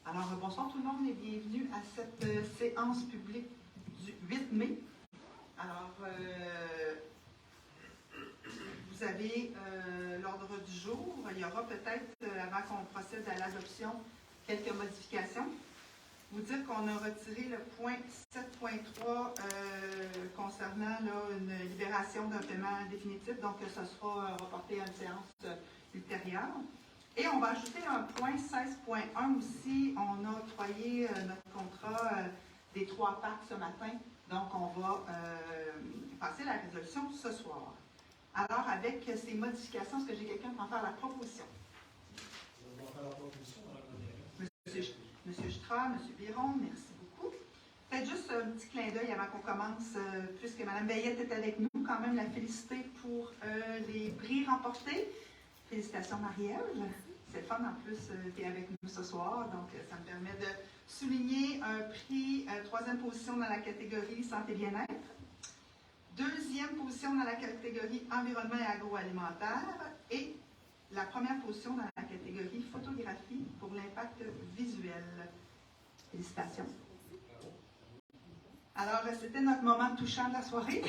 Alors, bonsoir tout le monde et bienvenue à cette séance publique du 8 mai. Alors, vous avez l'ordre du jour. Il y aura peut-être, avant qu'on procède à l'adoption, quelques modifications. Vous dire qu'on a retiré le point 7.3 concernant là, une libération d'un paiement définitif, donc ce sera reporté à une séance ultérieure. Et on va ajouter un point 16.1 aussi. On a octroyé notre contrat des 3 parcs ce matin, donc on va passer la résolution ce soir. Alors, avec ces modifications, est-ce que j'ai quelqu'un pour en faire la proposition? On va faire la proposition, Monsieur Jutra, M. Biron, merci beaucoup. Peut-être juste un petit clin d'œil avant qu'on commence, puisque Mme Veillette est avec nous, quand même la féliciter pour les prix remportés. Félicitations Marie-Ève. C'est le fun en plus, tu es avec nous ce soir, donc ça me permet de souligner un prix 3e position dans la catégorie santé bien-être, 2e position dans la catégorie environnement et agroalimentaire et la 1re position dans la catégorie photographie pour l'impact visuel. Félicitations. Alors, c'était notre moment touchant de la soirée.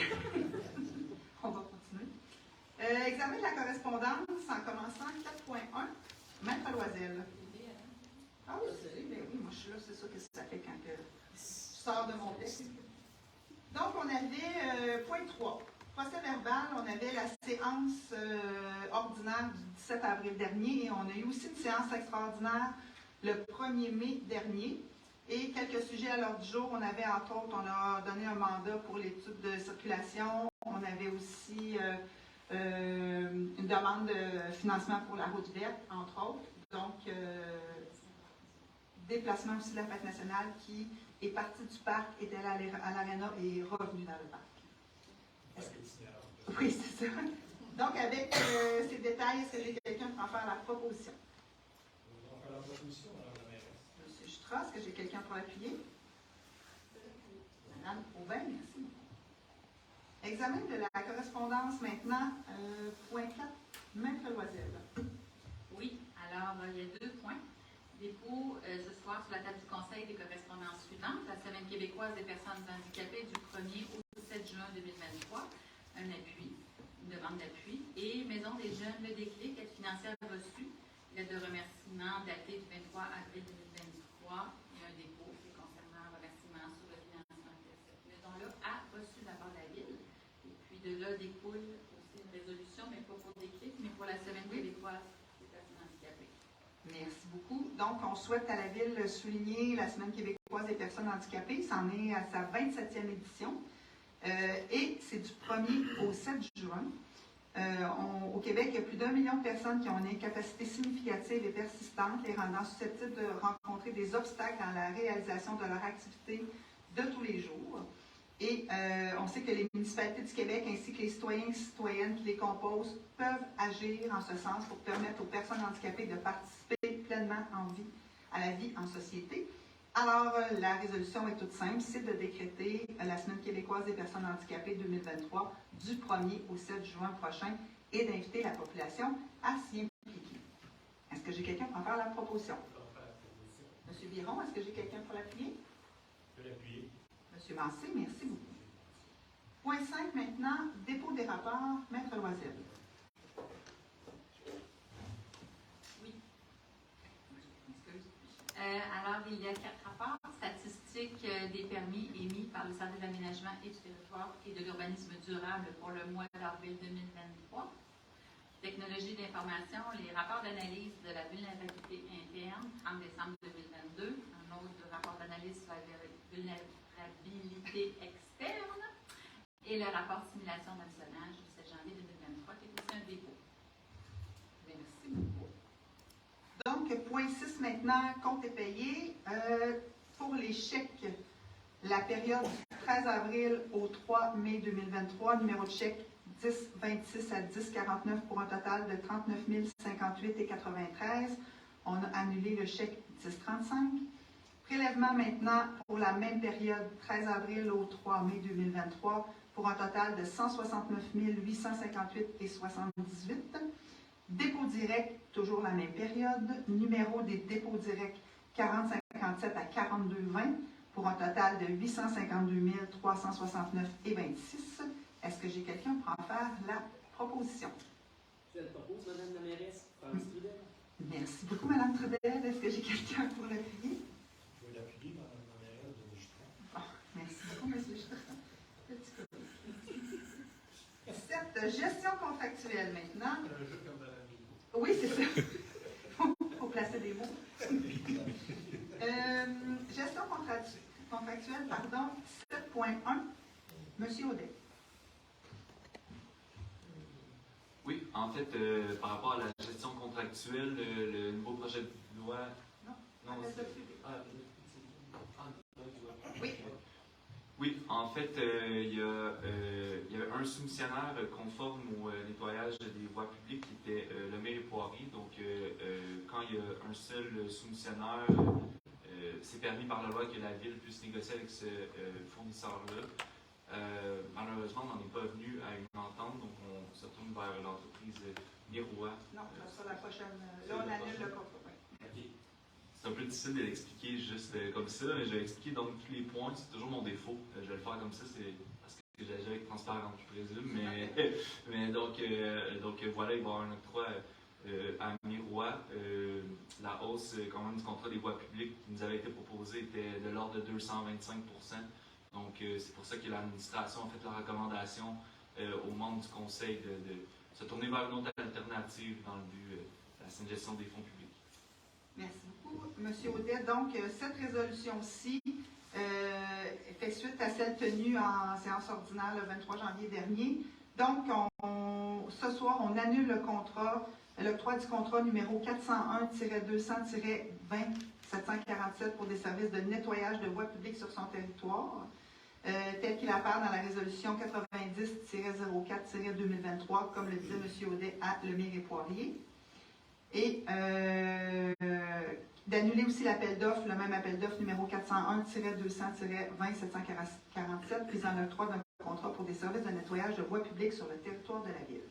On va continuer. Examen de la correspondance en commençant 4.1, Maître Loisel. Ah oui, mais oui, moi je suis là, c'est ça que ça fait quand je sors de mon texte. Donc, on avait point 3, procès verbal, on avait la séance ordinaire du 17 avril dernier et on a eu aussi une séance extraordinaire le 1er mai dernier. Et quelques sujets à l'ordre du jour, on avait entre autres, on a donné un mandat pour l'étude de circulation, on avait aussi une demande de financement pour la route verte, entre autres. Donc, déplacement aussi de la fête nationale qui est partie du parc, est allée à l'aréna et est revenue dans le parc. Oui, c'est ça. Donc, avec ces détails, est-ce que j'ai quelqu'un pour en faire la proposition? On va faire la proposition, Mme la mairesse. Monsieur Jutra, est-ce que j'ai quelqu'un pour l'appuyer? Madame Aubin, merci. Examen de la correspondance maintenant, point 4, Maître Loisel. Oui, alors il y a 2 points. Dépôt ce soir sur la table du Conseil des correspondances suivantes. La Semaine québécoise des personnes handicapées du 1er au 7 juin 2023. Un appui, une demande d'appui. Et Maison des jeunes, le déclic, aide financière reçue. Lettre de remerciement datée du 23 avril 2023. Et un dépôt concernant un remerciement sur le financement que cette maison-là a reçu de la part de la Ville. Et puis de là découle aussi une résolution, mais pas pour déclic, mais pour la Semaine québécoise des personnes handicapées. Merci beaucoup. Donc, on souhaite à la Ville souligner la Semaine québécoise des personnes handicapées. Ça en est à sa 27e édition. Et c'est du 1er au 7 juin. Au Québec, il y a plus d'1 million de personnes qui ont une incapacité significative et persistante, les rendant susceptibles de rencontrer des obstacles dans la réalisation de leur activité de tous les jours. Et on sait que les municipalités du Québec ainsi que les citoyens et citoyennes qui les composent peuvent agir en ce sens pour permettre aux personnes handicapées de participer pleinement à la vie en société. Alors, la résolution est toute simple, c'est de décréter la Semaine québécoise des personnes handicapées 2023 du 1er au 7 juin prochain et d'inviter la population à s'y impliquer. Est-ce que j'ai quelqu'un pour en faire la proposition? Monsieur Biron, est-ce que j'ai quelqu'un pour l'appuyer? Je peux l'appuyer. Monsieur Massé, merci beaucoup. Point 5 maintenant, dépôt des rapports, Maître Loisel. Oui. Alors, il y a 4 rapports statistiques des permis émis par le Service de l'aménagement et du territoire et de l'urbanisme durable pour le mois d'avril 2023. Technologie d'information, les rapports d'analyse de la vulnérabilité interne, 30 décembre 2022. Un autre rapport d'analyse sur la vulnérabilité externe. Et le rapport simulation d'hameçonnage du 7 janvier 2023, qui est aussi un dépôt. Merci beaucoup. Donc, point 6 maintenant, compte et payé. Pour les chèques, la période du 13 avril au 3 mai 2023, numéro de chèque 1026 à 1049 pour un total de 39 058,93. On a annulé le chèque 1035. Prélèvement maintenant pour la même période, 13 avril au 3 mai 2023, pour un total de 169 858,78. Dépôt direct, toujours la même période. Numéro des dépôts directs 40 557 à 42,20 pour un total de 852 369,26. Est-ce que j'ai quelqu'un pour en faire la proposition? Je le propose, Madame la mairesse, France Trudel. Merci beaucoup, Mme Trudel. Est-ce que j'ai quelqu'un pour l'appuyer? Je vais l'appuyer, Madame la mairesse de Jutras. Bon, merci beaucoup, M. Jutras. Petit copain. Cette gestion contractuelle maintenant. Un jeu comme dans la vie. Oui, c'est ça. Il faut placer des mots. Gestion contractuelle, pardon, 7.1. Monsieur Audet. Oui, en fait, par rapport à la gestion contractuelle, le nouveau projet de loi. Non, non, appel c'est- d'offres public. Oui. Oui, en fait, il y avait un soumissionnaire conforme au nettoyage des voies publiques qui était le maire et Poirier. Donc, quand il y a un seul soumissionnaire, c'est permis par la loi que la ville puisse négocier avec ce fournisseur-là. Malheureusement, on n'en est pas venu à une entente, donc on se tourne vers l'entreprise Miroir. Non, sur la prochaine. Là, on annule le contrat. Oui. Ok. C'est un peu difficile de l'expliquer juste comme ça, mais je vais expliquer donc tous les points. C'est toujours mon défaut. Je vais le faire comme ça, c'est parce que j'agis avec transparent, je présume. Mais donc voilà, il va y avoir un octroi à Miroir. La hausse quand même du contrat des voies publiques qui nous avait été proposée était de l'ordre de 225%. Donc c'est pour ça que l'administration a fait la recommandation aux membres du conseil de se tourner vers une autre alternative dans le but de la saine gestion des fonds publics. Merci beaucoup, Monsieur Audet. Donc, cette résolution-ci fait suite à celle tenue en séance ordinaire le 23 janvier dernier. Donc, ce soir, on annule le contrat, l'octroi du contrat numéro 401-200-20-747 pour des services de nettoyage de voies publiques sur son territoire, tel qu'il apparaît dans la résolution 90-04-2023, comme le disait M. Audet, à Lemire et Poirier. Et d'annuler aussi l'appel d'offres, le même appel d'offres numéro 401-200-20-747, visant l'octroi d'un contrat pour des services de nettoyage de voies publiques sur le territoire de la ville.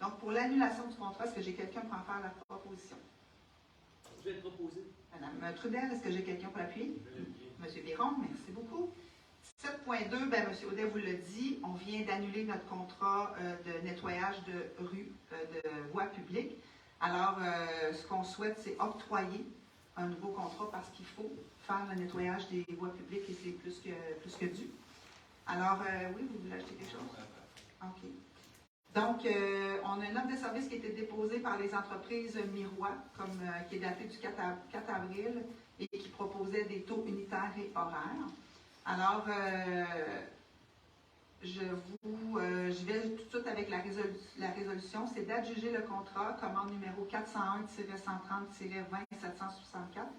Donc, pour l'annulation du contrat, est-ce que j'ai quelqu'un pour en faire la proposition? Je vais le proposer. Madame Trudel, est-ce que j'ai quelqu'un pour l'appuyer? Monsieur Biron, merci beaucoup. 7.2, bien, M. Audet vous l'a dit, on vient d'annuler notre contrat de nettoyage de rues, de voies publiques. Alors, ce qu'on souhaite, c'est octroyer un nouveau contrat parce qu'il faut faire le nettoyage des voies publiques et c'est plus que dû. Alors, oui, vous voulez acheter quelque chose? OK. Donc, on a une offre de service qui a été déposée par les entreprises Miroir, qui est datée du 4 avril et qui proposait des taux unitaires et horaires. Alors, je vais tout de suite avec la résolution. C'est d'adjuger le contrat, commande numéro 401-130-20-764,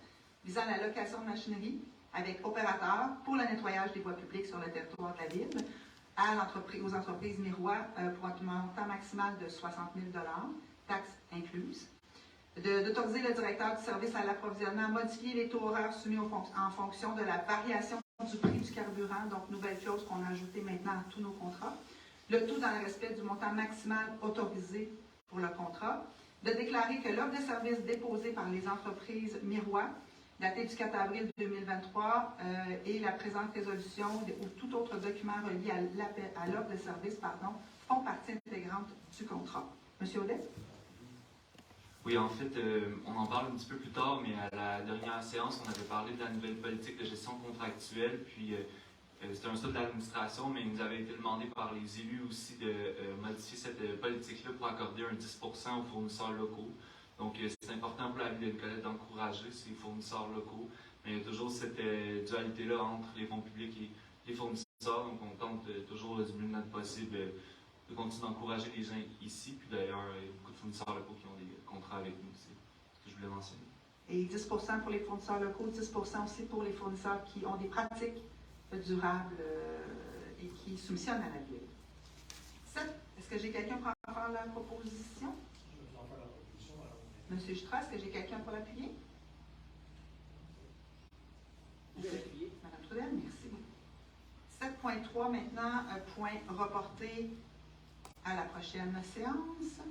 visant la location de machinerie avec opérateur pour le nettoyage des voies publiques sur le territoire de la ville, aux entreprises Miroir pour un montant maximal de 60 000 taxes incluses. D'autoriser le directeur du service à l'approvisionnement à modifier les taux horaires soumis en fonction de la variation du prix du carburant, donc nouvelle clause qu'on a ajoutée maintenant à tous nos contrats. Le tout dans le respect du montant maximal autorisé pour le contrat. De déclarer que l'offre de service déposée par les entreprises Miroir, datée du 4 avril 2023, et la présente résolution ou tout autre document relié à l'offre de service, font partie intégrante du contrat. Monsieur Audet? Oui, en fait, on en parle un petit peu plus tard, mais à la dernière séance, on avait parlé de la nouvelle politique de gestion contractuelle, puis c'était un souhait de l'administration, mais il nous avait été demandé par les élus aussi de modifier cette politique-là pour accorder un 10% aux fournisseurs locaux. Donc, c'est important pour la ville de Nicolette d'encourager ces fournisseurs locaux, mais il y a toujours cette dualité-là entre les fonds publics et les fournisseurs, donc on tente toujours du mieux notre possible de continuer d'encourager les gens ici, puis d'ailleurs, il y a beaucoup de fournisseurs locaux qui ont des contrats avec nous, c'est ce que je voulais mentionner. Et 10% pour les fournisseurs locaux, 10% aussi pour les fournisseurs qui ont des pratiques durables et qui soumissionnent à la ville. 7. Est-ce que j'ai quelqu'un pour faire la proposition? Je vais vous en faire la proposition. Alors, Monsieur Jutras, est-ce que j'ai quelqu'un pour l'appuyer? Je vais l'appuyer. Madame Trudel, merci beaucoup. 7.3 maintenant, point reporté à la prochaine séance.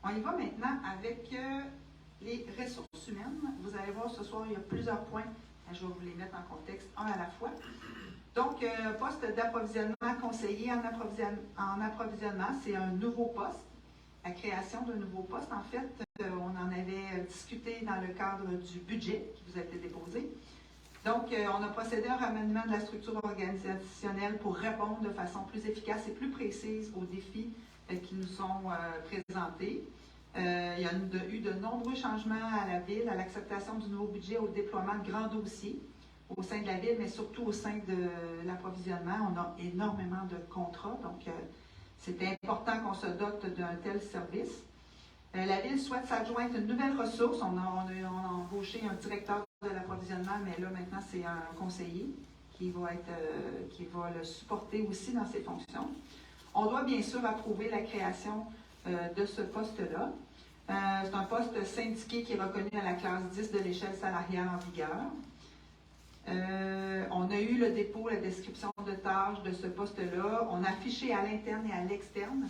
On y va maintenant avec les ressources humaines. Vous allez voir ce soir, il y a plusieurs points. Je vais vous les mettre en contexte, un à la fois. Donc, poste d'approvisionnement conseiller en approvisionnement, c'est un nouveau poste, la création d'un nouveau poste. En fait, on en avait discuté dans le cadre du budget qui vous a été déposé. Donc, on a procédé à un remaniement de la structure organisationnelle pour répondre de façon plus efficace et plus précise aux défis qui nous sont présentés. Il y a eu de nombreux changements à la Ville, à l'acceptation du nouveau budget, au déploiement de grands dossiers au sein de la Ville, mais surtout au sein de l'approvisionnement. On a énormément de contrats, donc c'était important qu'on se dote d'un tel service. La Ville souhaite s'adjoindre une nouvelle ressource. On a embauché un directeur de l'approvisionnement, mais là maintenant c'est un conseiller qui va le supporter aussi dans ses fonctions. On doit bien sûr approuver la création de ce poste-là. C'est un poste syndiqué qui est reconnu à la classe 10 de l'échelle salariale en vigueur. On a eu le dépôt, la description de tâches de ce poste-là. On a affiché à l'interne et à l'externe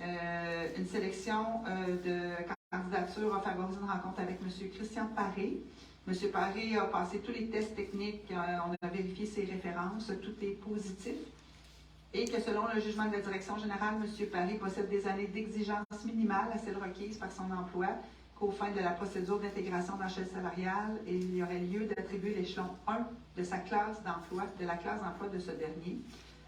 une sélection de candidatures a favorisé une rencontre avec M. Christian Paré. M. Paré a passé tous les tests techniques, on a vérifié ses références, tout est positif. Et que selon le jugement de la direction générale, M. Paré possède des années d'exigence minimale à celles requises par son emploi, qu'au fin de la procédure d'intégration dans l'échelle salariale, il y aurait lieu d'attribuer l'échelon 1 de sa classe d'emploi, de la classe d'emploi de ce dernier.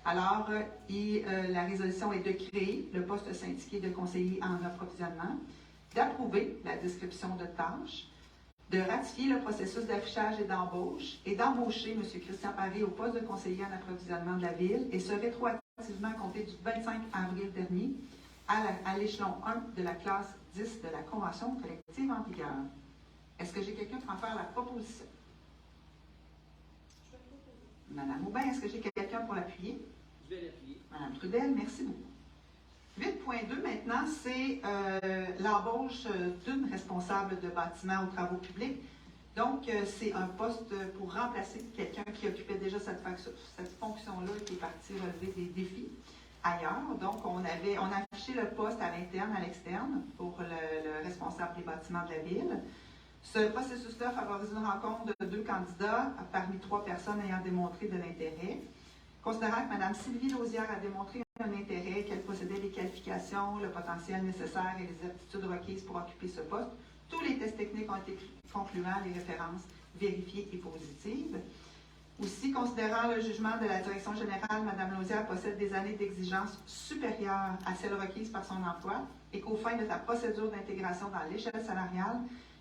Alors, la résolution est de créer le poste syndiqué de conseiller en approvisionnement, d'approuver la description de tâches, de ratifier le processus d'affichage et d'embauche, et d'embaucher M. Christian Paré au poste de conseiller en approvisionnement de la Ville, et ce rétroactivement compté du 25 avril dernier à l'échelon 1 de la classe 10 de la Convention collective en vigueur. Est-ce que j'ai quelqu'un pour en faire la proposition? Madame Aubin, est-ce que j'ai quelqu'un pour l'appuyer? Je vais l'appuyer. Madame Trudel, merci beaucoup. 8.2 maintenant, c'est l'embauche d'une responsable de bâtiment aux travaux publics. Donc, c'est un poste pour remplacer quelqu'un qui occupait déjà cette fonction-là et qui est parti relever des défis ailleurs. Donc, on a affiché le poste à l'interne, à l'externe pour le responsable des bâtiments de la Ville. Ce processus-là favorise une rencontre de 2 candidats parmi 3 personnes ayant démontré de l'intérêt. Considérant que Mme Sylvie Lausière a démontré un intérêt, qu'elle possédait les qualifications, le potentiel nécessaire et les aptitudes requises pour occuper ce poste, tous les tests techniques ont été concluants, les références vérifiées et positives. Aussi, considérant le jugement de la direction générale, Mme Lausière possède des années d'exigence supérieures à celles requises par son emploi et qu'au fin de sa procédure d'intégration dans l'échelle salariale,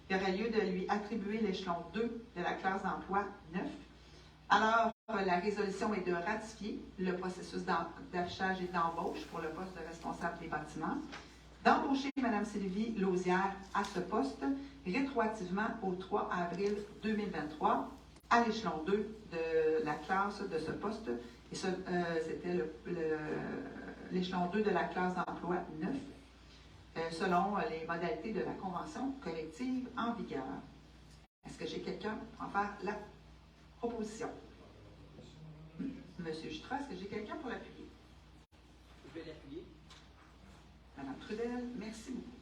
il y aurait lieu de lui attribuer l'échelon 2 de la classe d'emploi 9. Alors, la résolution est de ratifier le processus d'affichage et d'embauche pour le poste de responsable des bâtiments, d'embaucher Mme Sylvie Lausière à ce poste rétroactivement au 3 avril 2023 à l'échelon 2 de la classe de ce poste. Et c'était l'échelon 2 de la classe d'emploi 9, selon les modalités de la Convention collective en vigueur. Est-ce que j'ai quelqu'un pour en faire la proposition? Monsieur Jutra, est-ce que j'ai quelqu'un pour l'appuyer? Je vais l'appuyer. Madame Trudel, merci beaucoup.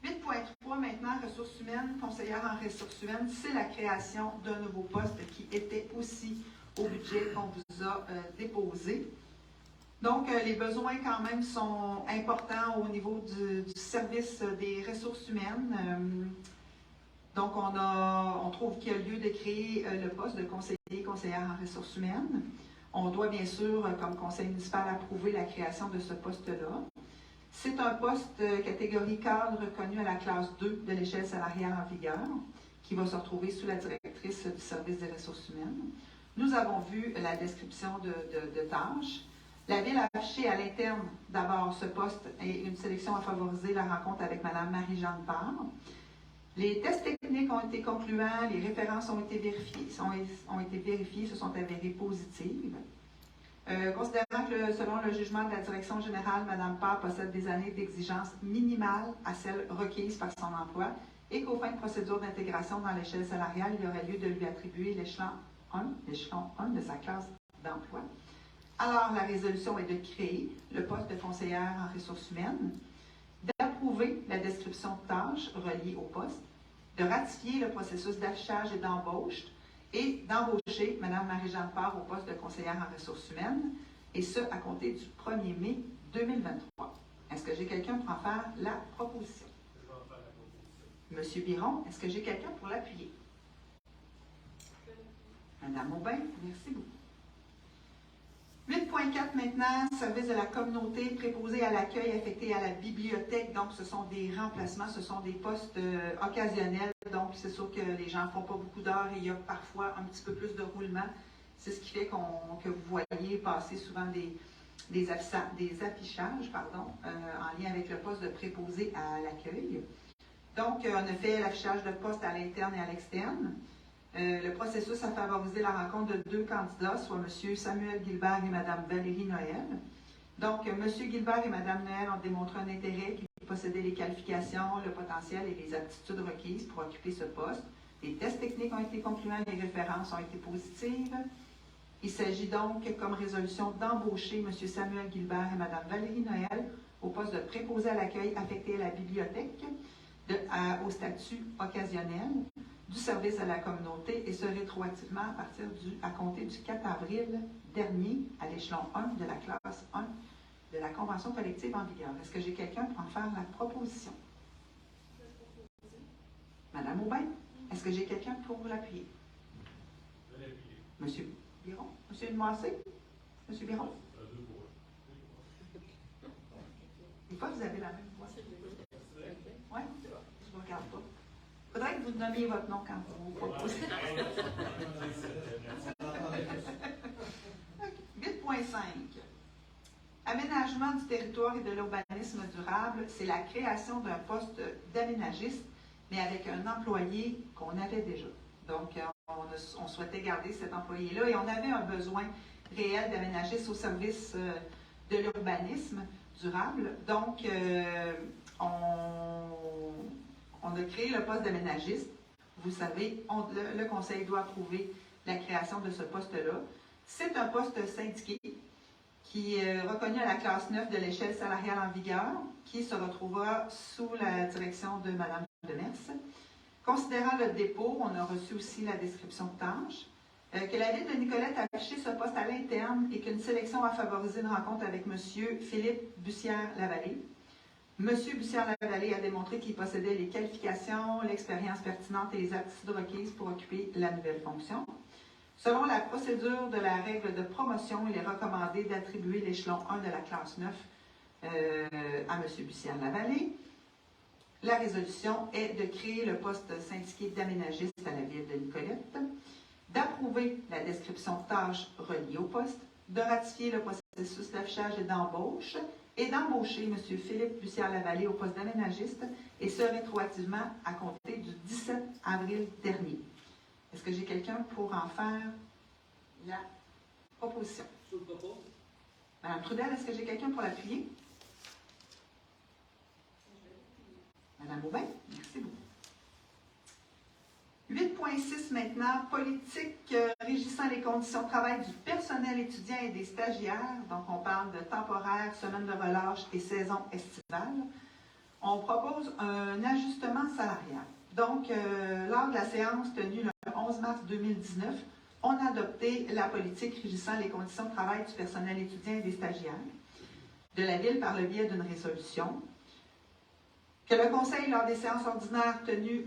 8.3 maintenant, ressources humaines, conseillère en ressources humaines, c'est la création d'un nouveau poste qui était aussi au budget qu'on vous a déposé. Donc, les besoins quand même sont importants au niveau du service des ressources humaines. Donc, on trouve qu'il y a lieu de créer le poste de conseillère en ressources humaines. On doit bien sûr, comme conseil municipal, approuver la création de ce poste-là. C'est un poste catégorie cadre reconnu à la classe 2 de l'échelle salariale en vigueur, qui va se retrouver sous la directrice du service des ressources humaines. Nous avons vu la description de tâches. La Ville a affiché à l'interne d'abord ce poste et une sélection a favorisé la rencontre avec Mme Marie-Jeanne Parr. Les tests techniques ont été concluants, les références ont été vérifiées, se sont avérées positives. Considérant que selon le jugement de la direction générale, Mme Parr possède des années d'exigence minimales à celles requises par son emploi et qu'au fin de procédure d'intégration dans l'échelle salariale, il y aurait lieu de lui attribuer l'échelon 1 de sa classe d'emploi. Alors, la résolution est de créer le poste de conseillère en ressources humaines, d'approuver la description de tâches reliées au poste, de ratifier le processus d'affichage et d'embauche et d'embaucher Mme Marie-Jeanne Parr au poste de conseillère en ressources humaines, et ce, à compter du 1er mai 2023. Est-ce que j'ai quelqu'un pour en faire la proposition? Je vais en faire la proposition. Monsieur Biron, est-ce que j'ai quelqu'un pour l'appuyer? Madame Aubin, merci beaucoup. 8.4 maintenant, service de la communauté, préposé à l'accueil, affecté à la bibliothèque. Donc, ce sont des remplacements, ce sont des postes occasionnels. Donc, c'est sûr que les gens ne font pas beaucoup d'heures et il y a parfois un petit peu plus de roulement. C'est ce qui fait que vous voyez passer souvent des affichages en lien avec le poste de préposé à l'accueil. Donc, on a fait l'affichage de poste à l'interne et à l'externe. Le processus a favorisé la rencontre de 2 candidats, soit M. Samuel Guilbert et Mme Valérie Noël. Donc, M. Guilbert et Mme Noël ont démontré un intérêt qui possédait les qualifications, le potentiel et les aptitudes requises pour occuper ce poste. Les tests techniques ont été concluants, les références ont été positives. Il s'agit donc, comme résolution, d'embaucher M. Samuel Guilbert et Mme Valérie Noël au poste de préposé à l'accueil affecté à la bibliothèque au statut occasionnel du service à la communauté, et ce rétroactivement à compter du 4 avril dernier à l'échelon 1 de la classe 1 de la convention collective en vigueur. Est-ce que j'ai quelqu'un pour en faire la proposition? Madame Aubin, est-ce que j'ai quelqu'un pour l'appuyer? Je vais l'appuyer. Monsieur Biron? Monsieur Massé? Monsieur Biron? Deux pour un. Des fois, vous avez la même voix. Oui? Je ne vous regarde pas. Il faudrait que vous nommiez votre nom quand vous proposez. 8.5. Aménagement du territoire et de l'urbanisme durable, c'est la création d'un poste d'aménagiste, mais avec un employé qu'on avait déjà. Donc, on souhaitait garder cet employé-là et on avait un besoin réel d'aménagiste au service de l'urbanisme durable. Donc, on a créé le poste d'aménagiste. Vous savez, le Conseil doit approuver la création de ce poste-là. C'est un poste syndiqué qui est reconnu à la classe 9 de l'échelle salariale en vigueur, qui se retrouvera sous la direction de Mme Demers. Considérant le dépôt, on a reçu aussi la description de tâches. Que la Ville de Nicolette a affiché ce poste à l'interne et qu'une sélection a favorisé une rencontre avec M. Philippe Bussière-Lavallée. M. Bussière-Lavallée a démontré qu'il possédait les qualifications, l'expérience pertinente et les aptitudes requises pour occuper la nouvelle fonction. Selon la procédure de la règle de promotion, il est recommandé d'attribuer l'échelon 1 de la classe 9 à M. Bussière-Lavallée. La résolution est de créer le poste syndiqué d'aménagiste à la Ville de Nicolette, d'approuver la description de tâches reliées au poste, de ratifier le processus d'affichage et d'embauche, et d'embaucher M. Philippe Bussière-Lavallée au poste d'aménagiste, et ce rétroactivement à compter du 17 avril dernier. Est-ce que j'ai quelqu'un pour en faire la proposition? Je vous le propose. Madame Trudel, est-ce que j'ai quelqu'un pour l'appuyer? Madame Aubin, merci beaucoup. 8.6 maintenant, politique régissant les conditions de travail du personnel étudiant et des stagiaires. Donc, on parle de temporaire, semaine de relâche et saison estivale. On propose un ajustement salarial. Donc, lors de la séance tenue le 11 mars 2019, on a adopté la politique régissant les conditions de travail du personnel étudiant et des stagiaires de la Ville par le biais d'une résolution. Que le Conseil, lors des séances ordinaires tenues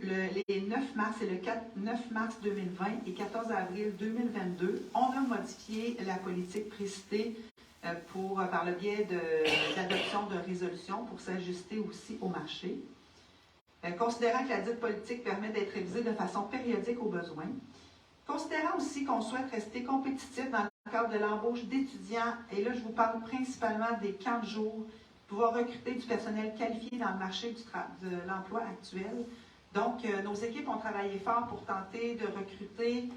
les 9 mars et le 9 mars 2020 et 14 avril 2022, on a modifié la politique précitée par le biais d'adoption de résolutions pour s'ajuster aussi au marché. Considérant que la dite politique permet d'être révisée de façon périodique aux besoins. Considérant aussi qu'on souhaite rester compétitif dans le cadre de l'embauche d'étudiants, et là je vous parle principalement des camps de jour, pouvoir recruter du personnel qualifié dans le marché de l'emploi actuel. Donc, nos équipes ont travaillé fort pour tenter de recruter,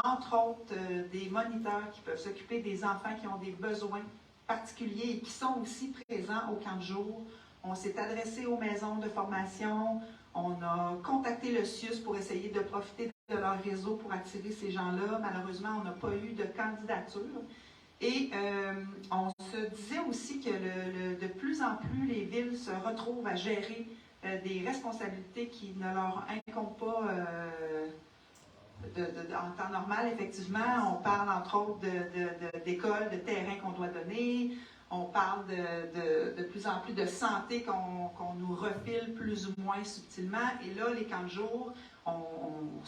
entre autres, des moniteurs qui peuvent s'occuper des enfants qui ont des besoins particuliers et qui sont aussi présents au camp de jour. On s'est adressé aux maisons de formation, on a contacté le CIUS pour essayer de profiter de leur réseau pour attirer ces gens-là. Malheureusement, on n'a pas eu de candidature. Et on se disait aussi que de plus en plus, les villes se retrouvent à gérer des responsabilités qui ne leur incombent pas en temps normal. Effectivement, on parle entre autres d'écoles, de terrains qu'on doit donner. On parle de plus en plus de santé qu'on nous refile plus ou moins subtilement. Et là, les camps de jour, on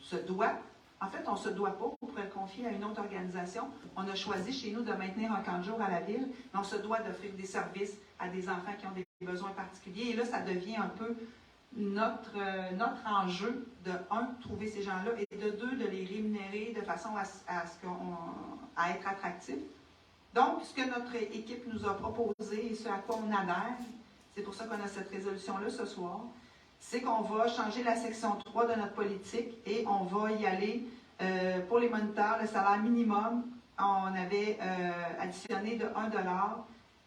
se doit, en fait, on ne se doit pas, on pourrait le confier à une autre organisation. On a choisi chez nous de maintenir un camp de jour à la ville, mais on se doit d'offrir des services à des enfants qui ont des besoins particuliers. Et là, ça devient un peu notre enjeu de, un, trouver ces gens-là, et de deux, de les rémunérer de façon à être attractifs. Donc, ce que notre équipe nous a proposé et ce à quoi on adhère, c'est pour ça qu'on a cette résolution-là ce soir, c'est qu'on va changer la section 3 de notre politique et on va y aller pour les moniteurs, le salaire minimum, on avait additionné de 1 $,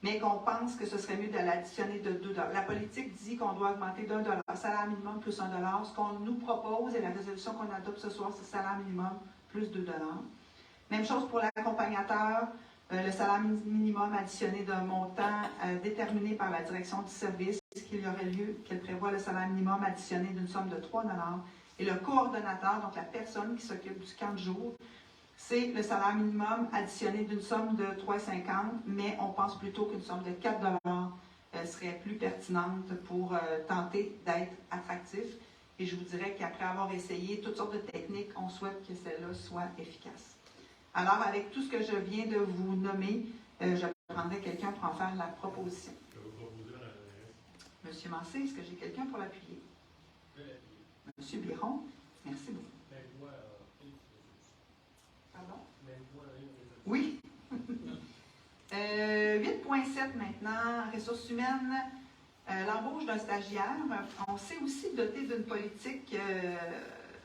mais qu'on pense que ce serait mieux de l'additionner de 2 $. La politique dit qu'on doit augmenter d'1 $, salaire minimum plus 1 $. Ce qu'on nous propose et la résolution qu'on adopte ce soir, c'est salaire minimum plus 2 $. Même chose pour l'accompagnateur. Le salaire minimum additionné d'un montant déterminé par la direction du service, qu'il y aurait lieu qu'elle prévoit le salaire minimum additionné d'une somme de 3 $. Et le coordonnateur, donc la personne qui s'occupe du camp de jour, c'est le salaire minimum additionné d'une somme de 3,50 $, mais on pense plutôt qu'une somme de 4 $ serait plus pertinente pour tenter d'être attractif. Et je vous dirais qu'après avoir essayé toutes sortes de techniques, on souhaite que celle-là soit efficace. Alors, avec tout ce que je viens de vous nommer, je prendrai quelqu'un pour en faire la proposition. Je vais vous proposer dans la Monsieur Mancé, est-ce que j'ai quelqu'un pour l'appuyer? Monsieur Biron, merci beaucoup. Pardon? Oui. 8.7 maintenant, ressources humaines, l'embauche d'un stagiaire. On s'est aussi doté d'une politique,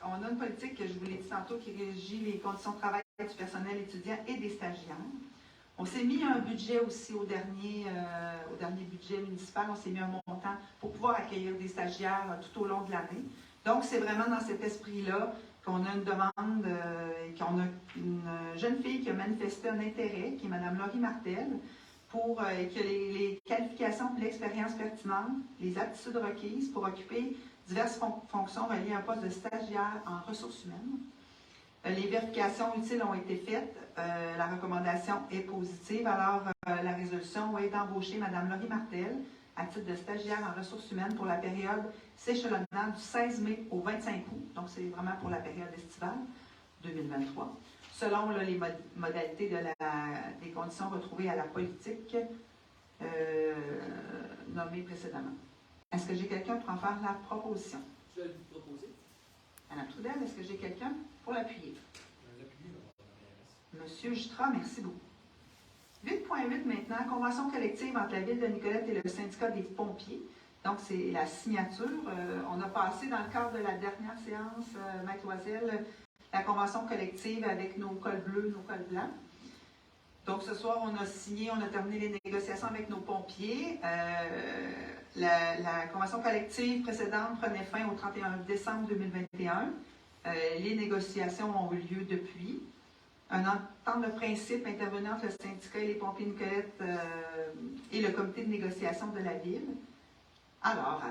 on a une politique, je vous l'ai dit tantôt, qui régit les conditions de travail du personnel étudiant et des stagiaires. On s'est mis un budget aussi au dernier budget municipal, on s'est mis un montant pour pouvoir accueillir des stagiaires tout au long de l'année. Donc, c'est vraiment dans cet esprit-là qu'on a une demande et qu'on a une jeune fille qui a manifesté un intérêt, qui est Mme Laurie Martel, pour que les qualifications et l'expérience pertinente, les aptitudes requises pour occuper diverses fonctions reliées à un poste de stagiaire en ressources humaines. Les vérifications utiles ont été faites. La recommandation est positive. Alors, la résolution est d'embaucher Mme Laurie Martel à titre de stagiaire en ressources humaines pour la période s'échelonnant du 16 mai au 25 août. Donc, c'est vraiment pour la période estivale 2023. Selon les modalités des conditions retrouvées à la politique nommée précédemment. Est-ce que j'ai quelqu'un pour en faire la proposition? Je vais vous proposer. Madame Trudel, est-ce que j'ai quelqu'un pour l'appuyer? Monsieur Jutra, merci beaucoup. 8.8 maintenant, convention collective entre la Ville de Nicolette et le syndicat des pompiers. Donc, c'est la signature. On a passé dans le cadre de la dernière séance, Maître Loisel, la convention collective avec nos cols bleus, nos cols blancs. Donc, ce soir, on a signé, on a terminé les négociations avec nos pompiers. La convention collective précédente prenait fin au 31 décembre 2021. Les négociations ont eu lieu depuis. Un entente de principe intervenant entre le syndicat et les pompiers Nicolette et le comité de négociation de la Ville. Alors,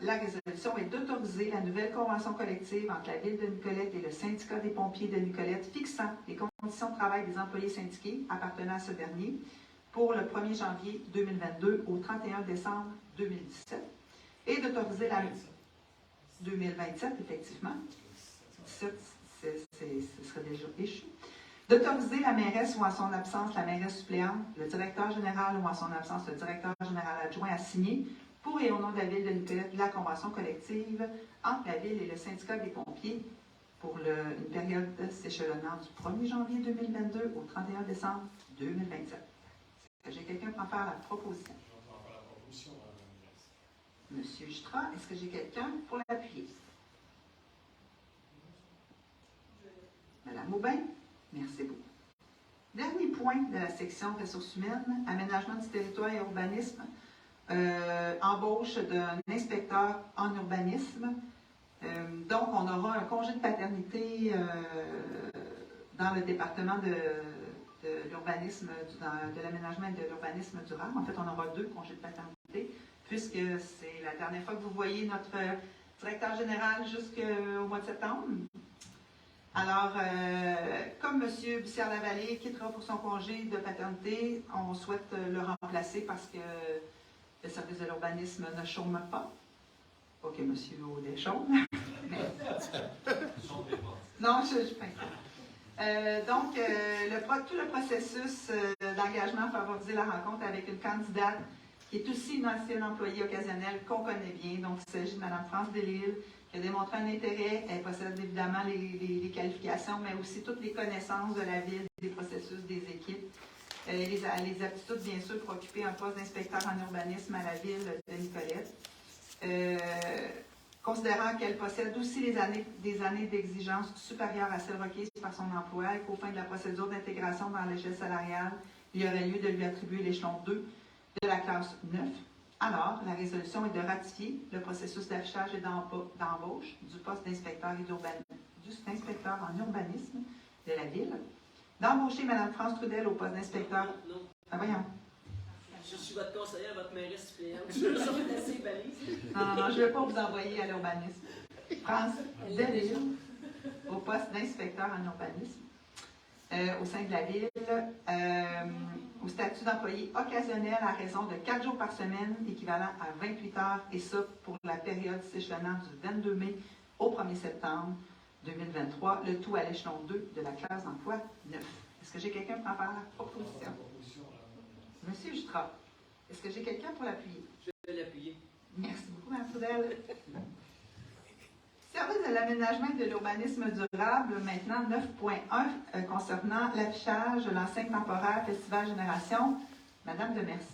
la résolution est d'autoriser la nouvelle convention collective entre la Ville de Nicolette et le syndicat des pompiers de Nicolette fixant les conditions de travail des employés syndiqués appartenant à ce dernier pour le 1er janvier 2022 au 31 décembre 2017 et d'autoriser la 2027, effectivement. 17, ce serait déjà échu. D'autoriser la mairesse ou en son absence la mairesse suppléante, le directeur général ou en son absence le directeur général adjoint à signer pour et au nom de la Ville de Nicolette la convention collective entre la Ville et le syndicat des pompiers pour une période s'échelonnant du 1er janvier 2022 au 31 décembre 2027. Est-ce que j'ai quelqu'un pour en faire la proposition? Je vais en faire la proposition, Monsieur Jutra, est-ce que j'ai quelqu'un pour l'appuyer? Madame Aubin, merci beaucoup. Dernier point de la section ressources humaines, aménagement du territoire et urbanisme, embauche d'un inspecteur en urbanisme. Donc, on aura un congé de paternité dans le département de l'urbanisme, de l'aménagement et de l'urbanisme durable. En fait, on aura 2 congés de paternité. puisque c'est la dernière fois que vous voyez notre directeur général jusqu'au mois de septembre. Alors, comme M. Bussière-Lavallée quittera pour son congé de paternité, on souhaite le remplacer parce que le service de l'urbanisme ne chôme pas. Pas que M. Audet chôme. Non, je pense pas. Donc, tout le processus d'engagement a favorisé la rencontre avec une candidate qui est aussi une ancienne employée occasionnelle qu'on connaît bien. Donc, il s'agit de Mme France Delisle, qui a démontré un intérêt. Elle possède évidemment les qualifications, mais aussi toutes les connaissances de la ville, des processus, des équipes. Les aptitudes, bien sûr, pour occuper un poste d'inspecteur en urbanisme à la ville de Nicolette. Considérant qu'elle possède aussi des années d'exigence supérieures à celles requises par son emploi et qu'au fin de la procédure d'intégration dans l'échelle salariale, il y aurait lieu de lui attribuer l'échelon 2 de la classe 9. Alors, la résolution est de ratifier le processus d'affichage et d'embauche du poste d'inspecteur en urbanisme de la ville, d'embaucher Mme France Trudel au poste d'inspecteur. Non. Ah, voyons. Je suis votre conseillère, votre mairesse suppléante. Je me sens assez balise. Non, je ne vais pas vous envoyer à l'urbanisme. France Delisle au poste d'inspecteur en urbanisme au sein de la ville, au statut d'employé occasionnel à raison de 4 jours par semaine, équivalent à 28 heures, et ça pour la période s'échelonnant du 22 mai au 1er septembre 2023, le tout à l'échelon 2 de la classe d'emploi 9. Est-ce que j'ai quelqu'un pour en faire la proposition? Monsieur Jutras, est-ce que j'ai quelqu'un pour l'appuyer? Je vais l'appuyer. Merci beaucoup, Mme Trudel. Service de l'aménagement et de l'urbanisme durable, maintenant 9.1, concernant l'affichage de l'enseigne temporaire Festival Génération. Madame Demers.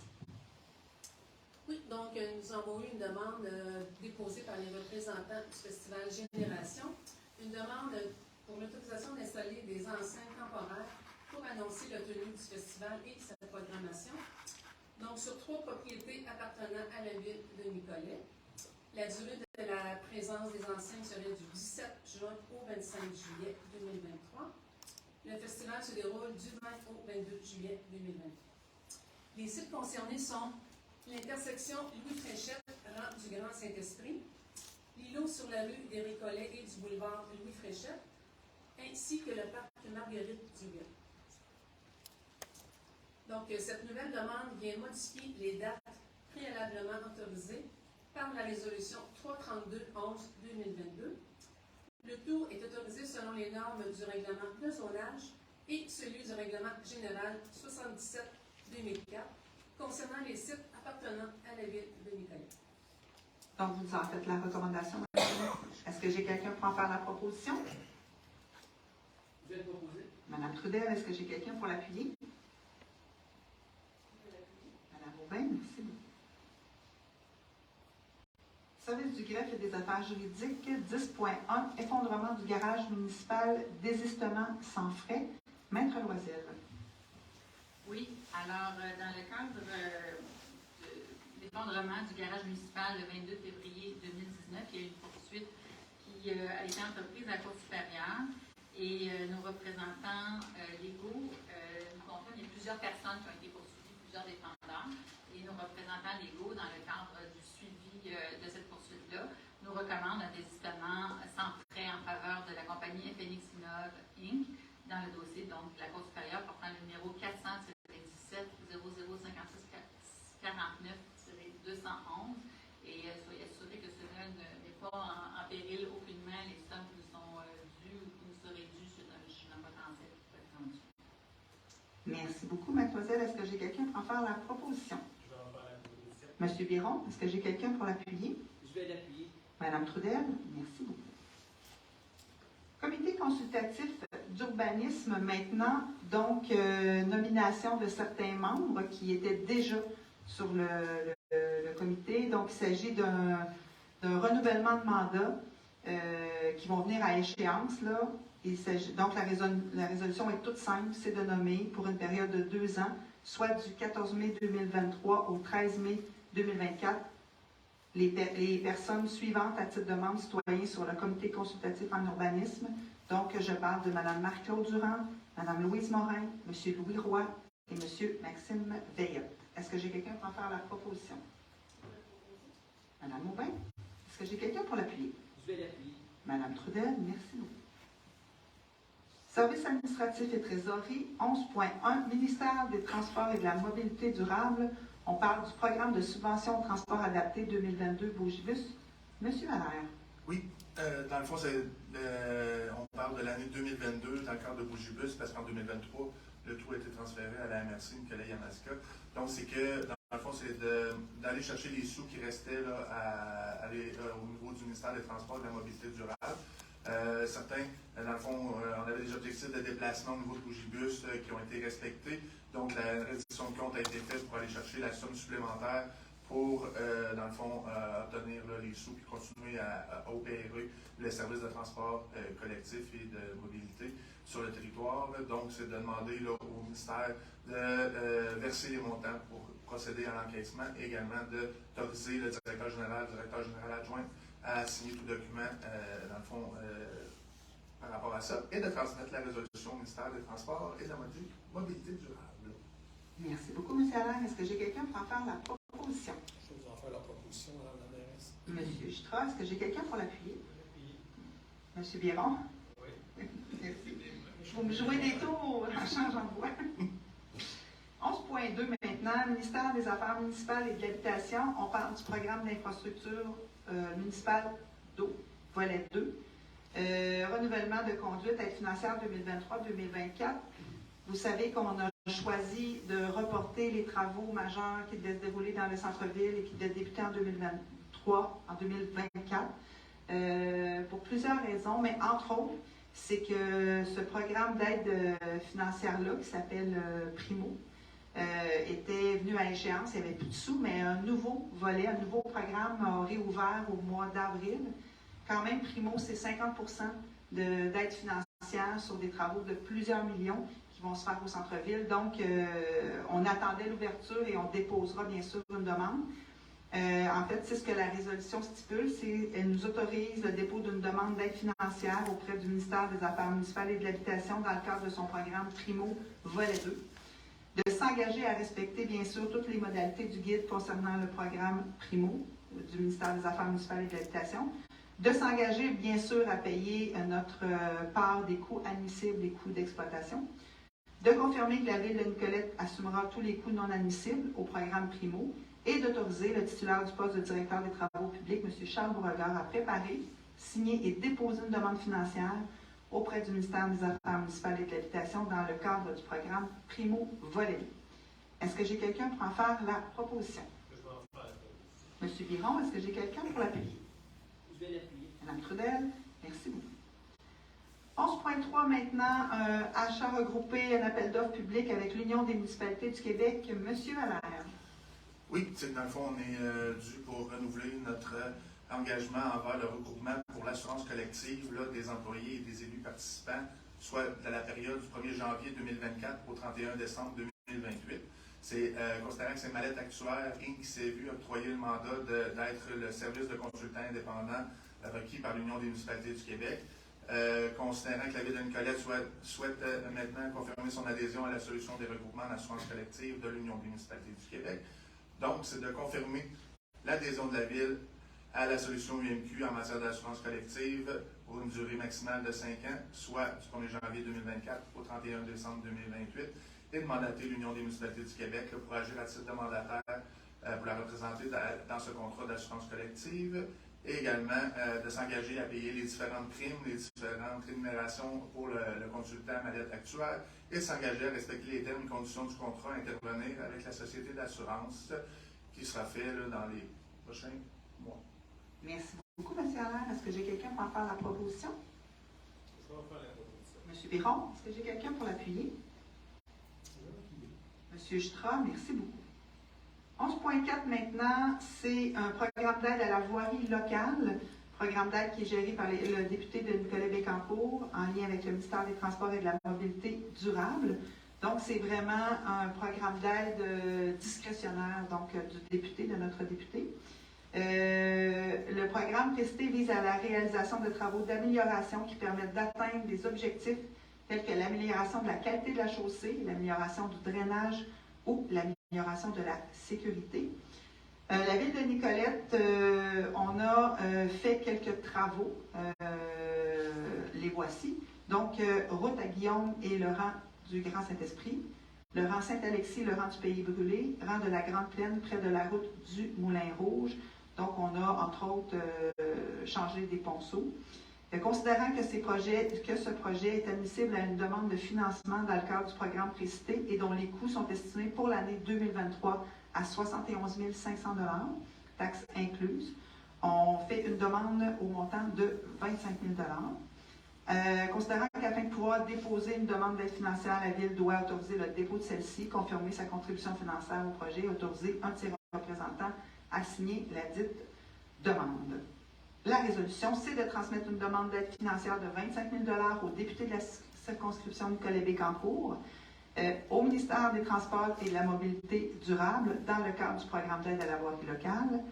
Oui, donc nous avons eu une demande déposée par les représentants du Festival Génération, une demande pour l'autorisation d'installer des enseignes temporaires pour annoncer la tenue du festival et sa programmation. Donc, sur 3 propriétés appartenant à la ville de Nicolette. La durée de la présence des enseignes serait du 17 juin au 25 juillet 2023. Le festival se déroule du 20 au 22 juillet 2023. Les sites concernés sont l'intersection Louis Fréchette, rang du Grand Saint-Esprit, l'îlot sur la rue des Récollets et du boulevard Louis Fréchette, ainsi que le parc Marguerite-Dugas. Donc, cette nouvelle demande vient modifier les dates préalablement autorisées par la résolution 332-11-2022. Le tout est autorisé selon les normes du règlement de zonage et celui du règlement général 77-2004 concernant les sites appartenant à la ville de Nicolette. Donc, vous en faites la recommandation. Est-ce que j'ai quelqu'un pour en faire la proposition? Je vais le proposer. Madame Trudel, est-ce que j'ai quelqu'un pour l'appuyer? Madame Aubin, merci beaucoup. Service du greffe et des affaires juridiques, 10.1, effondrement du garage municipal, désistement sans frais. Maître Loisel. Oui, alors dans le cadre de l'effondrement du garage municipal le 22 février 2019, il y a eu une poursuite qui a été entreprise à la Cour supérieure et nos représentants légaux nous confirment qu'il y a plusieurs personnes qui ont été poursuivies, plusieurs défendeurs, et nos représentants légaux, dans le cadre du suivi de cette poursuite-là, nous recommandent un désistement sans frais en faveur de la compagnie FNX Innov Inc. dans le dossier donc la Cour supérieure portant le numéro 400-17-00-56-49-211 et soyez assurés que cela n'est pas en péril aucunement les sommes qui nous sont dues ou qui nous seraient dues suite à un jugement potentiel qui peut être rendu. Merci beaucoup, mademoiselle. Est-ce que j'ai quelqu'un pour en faire la proposition? Je vais en faire la proposition. Monsieur Biron, est-ce que j'ai quelqu'un pour l'appuyer? Je vais l'appuyer. Madame Trudel, merci beaucoup. Comité consultatif d'urbanisme maintenant, donc nomination de certains membres qui étaient déjà sur le comité. Donc, il s'agit d'un renouvellement de mandat qui vont venir à échéance. Là. Donc, la résolution est toute simple, c'est de nommer pour une période de 2 ans, soit du 14 mai 2023 au 13 mai 2024, les personnes suivantes à titre de membres citoyens sur le comité consultatif en urbanisme. Donc, je parle de Mme Marc-Claude Durand, Mme Louise Morin, M. Louis Roy et M. Maxime Veillette. Est-ce que j'ai quelqu'un pour en faire la proposition? Madame Aubin, est-ce que j'ai quelqu'un pour l'appuyer? Je vais l'appuyer. Madame Trudel, merci beaucoup. Services administratifs et trésorerie, 11.1, ministère des Transports et de la Mobilité durable. On parle du programme de subvention de transport adapté 2022 Bougibus. Monsieur Allaire. Oui, dans le fond, on parle de l'année 2022 dans le cadre de Bougibus, parce qu'en 2023, le tout a été transféré à la MRC, Nicolas Yamaska. Donc, c'est que, dans le fond, c'est d'aller chercher les sous qui restaient là, au niveau du ministère des Transports et de la Mobilité durable. Certains, dans le fond, on avait des objectifs de déplacement au niveau de Bougibus qui ont été respectés. Donc, la réduction de compte a été faite pour aller chercher la somme supplémentaire pour, dans le fond, obtenir là, les sous et continuer à opérer les services de transport collectif et de mobilité sur le territoire. Donc, c'est de demander là, au ministère de verser les montants pour procéder à l'encaissement et également d'autoriser le directeur général adjoint à signer tout document, dans le fond, par rapport à ça, et de transmettre la résolution au ministère des Transports et de la Mobilité durable. Merci beaucoup, M. Allaire. Est-ce que j'ai quelqu'un pour en faire la proposition? Je vais vous en faire la proposition, Mme la mairesse. M. Jutra, est-ce que j'ai quelqu'un pour l'appuyer? M. Biron? Oui. Merci. Vous me jouez des tours en changeant de voix. 11.2 maintenant, ministère des Affaires municipales et de l'Habitation. On parle du programme d'infrastructure municipale d'eau, volet 2. Renouvellement de conduite aide financière 2023-2024. Vous savez qu'on a choisi de reporter les travaux majeurs qui devaient se dérouler dans le centre-ville et qui devaient débuter en 2023, en 2024, pour plusieurs raisons, mais entre autres, c'est que ce programme d'aide financière-là, qui s'appelle Primo, était venu à échéance, il n'y avait plus de sous, mais un nouveau volet, un nouveau programme a réouvert au mois d'avril. Quand même, Primo, c'est 50% d'aide financière sur des travaux de plusieurs millions qui vont se faire au centre-ville. Donc, on attendait l'ouverture et on déposera bien sûr une demande. En fait, c'est ce que la résolution stipule, elle nous autorise le dépôt d'une demande d'aide financière auprès du ministère des Affaires municipales et de l'Habitation dans le cadre de son programme Primo, volet 2. De s'engager à respecter, bien sûr, toutes les modalités du guide concernant le programme Primo du ministère des Affaires municipales et de l'Habitation. De s'engager, bien sûr, à payer notre part des coûts admissibles, des coûts d'exploitation. De confirmer que la Ville de Nicolette assumera tous les coûts non admissibles au programme Primo et d'autoriser le titulaire du poste de directeur des travaux publics, M. Charles Beauregard, à préparer, signer et déposer une demande financière auprès du ministère des Affaires municipales et de l'Habitation dans le cadre du programme Primo volet 2. Est-ce que j'ai quelqu'un pour en faire la proposition? Je vais en faire la proposition. M. Biron, est-ce que j'ai quelqu'un pour l'appuyer? Je vais l'appuyer. Mme Trudel, merci beaucoup. 11.3 maintenant, achat regroupé, un appel d'offres public avec l'Union des municipalités du Québec. M. Allaire. Oui, dans le fond, on est dû pour renouveler notre engagement envers le regroupement pour l'assurance collective là, des employés et des élus participants, soit de la période du 1er janvier 2024 au 31 décembre 2028. C'est considérant que c'est Mallette Actuaire Inc. qui s'est vu octroyer le mandat d'être le service de consultant indépendant requis par l'Union des municipalités du Québec. Considérant que la Ville de Nicolette souhaite maintenant confirmer son adhésion à la solution des regroupements d'assurance collective de l'Union des municipalités du Québec. Donc, c'est de confirmer l'adhésion de la Ville à la solution UMQ en matière d'assurance collective pour une durée maximale de 5 ans, soit du 1er janvier 2024 au 31 décembre 2028, et de mandater l'Union des municipalités du Québec là, pour agir à titre de mandataire pour la représenter dans ce contrat d'assurance collective, et également de s'engager à payer les différentes primes, les différentes rémunérations pour le consultant Mallette Actuaire, et s'engager à respecter les termes et conditions du contrat, intervenir avec la société d'assurance qui sera fait là, dans les prochains mois. Merci beaucoup, M. Allaire. Est-ce que j'ai quelqu'un pour en faire la proposition? Je vais en faire la proposition. M. Biron, est-ce que j'ai quelqu'un pour l'appuyer? M. Jutra, merci beaucoup. 11.4 maintenant, c'est un programme d'aide à la voirie locale, programme d'aide qui est géré par le député de Nicolas Bécancour en lien avec le ministère des Transports et de la Mobilité durable. Donc, c'est vraiment un programme d'aide discrétionnaire donc, du député, de notre député. Le programme testé vise à la réalisation de travaux d'amélioration qui permettent d'atteindre des objectifs tels que l'amélioration de la qualité de la chaussée, l'amélioration du drainage ou l'amélioration de la sécurité. La ville de Nicolette, on a fait quelques travaux. Les voici. Donc, route à Guillaume et le rang du Grand Saint-Esprit, le rang Saint-Alexis, le rang du Pays Brûlé, rang de la Grande Plaine près de la route du Moulin Rouge. Donc, on a, entre autres, changé des ponceaux. Considérant que ce projet est admissible à une demande de financement dans le cadre du programme précité et dont les coûts sont estimés pour l'année 2023 à 71 500 $, taxes incluses, on fait une demande au montant de 25 000 $. Considérant qu'afin de pouvoir déposer une demande d'aide financière, la Ville doit autoriser le dépôt de celle-ci, confirmer sa contribution financière au projet et autoriser un de ses représentants à signer la dite demande. La résolution, c'est de transmettre une demande d'aide financière de 25 000 $ au député de la circonscription Nicolet-Bécancour, au ministère des Transports et de la Mobilité durable dans le cadre du programme d'aide à la voirie locale,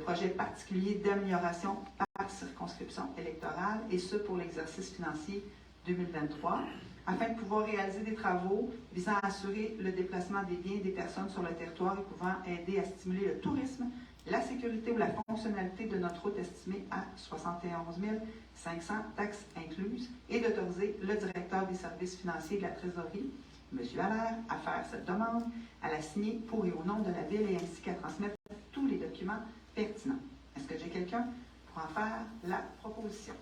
projet particulier d'amélioration par circonscription électorale, et ce pour l'exercice financier 2023, afin de pouvoir réaliser des travaux visant à assurer le déplacement des biens et des personnes sur le territoire et pouvant aider à stimuler le tourisme, la sécurité ou la fonctionnalité de notre route estimée à 71 500 $, taxes incluses, et d'autoriser le directeur des services financiers de la trésorerie, M. Allaire, à faire cette demande, à la signer pour et au nom de la Ville et ainsi qu'à transmettre tous les documents pertinents. Est-ce que j'ai quelqu'un pour en faire la proposition?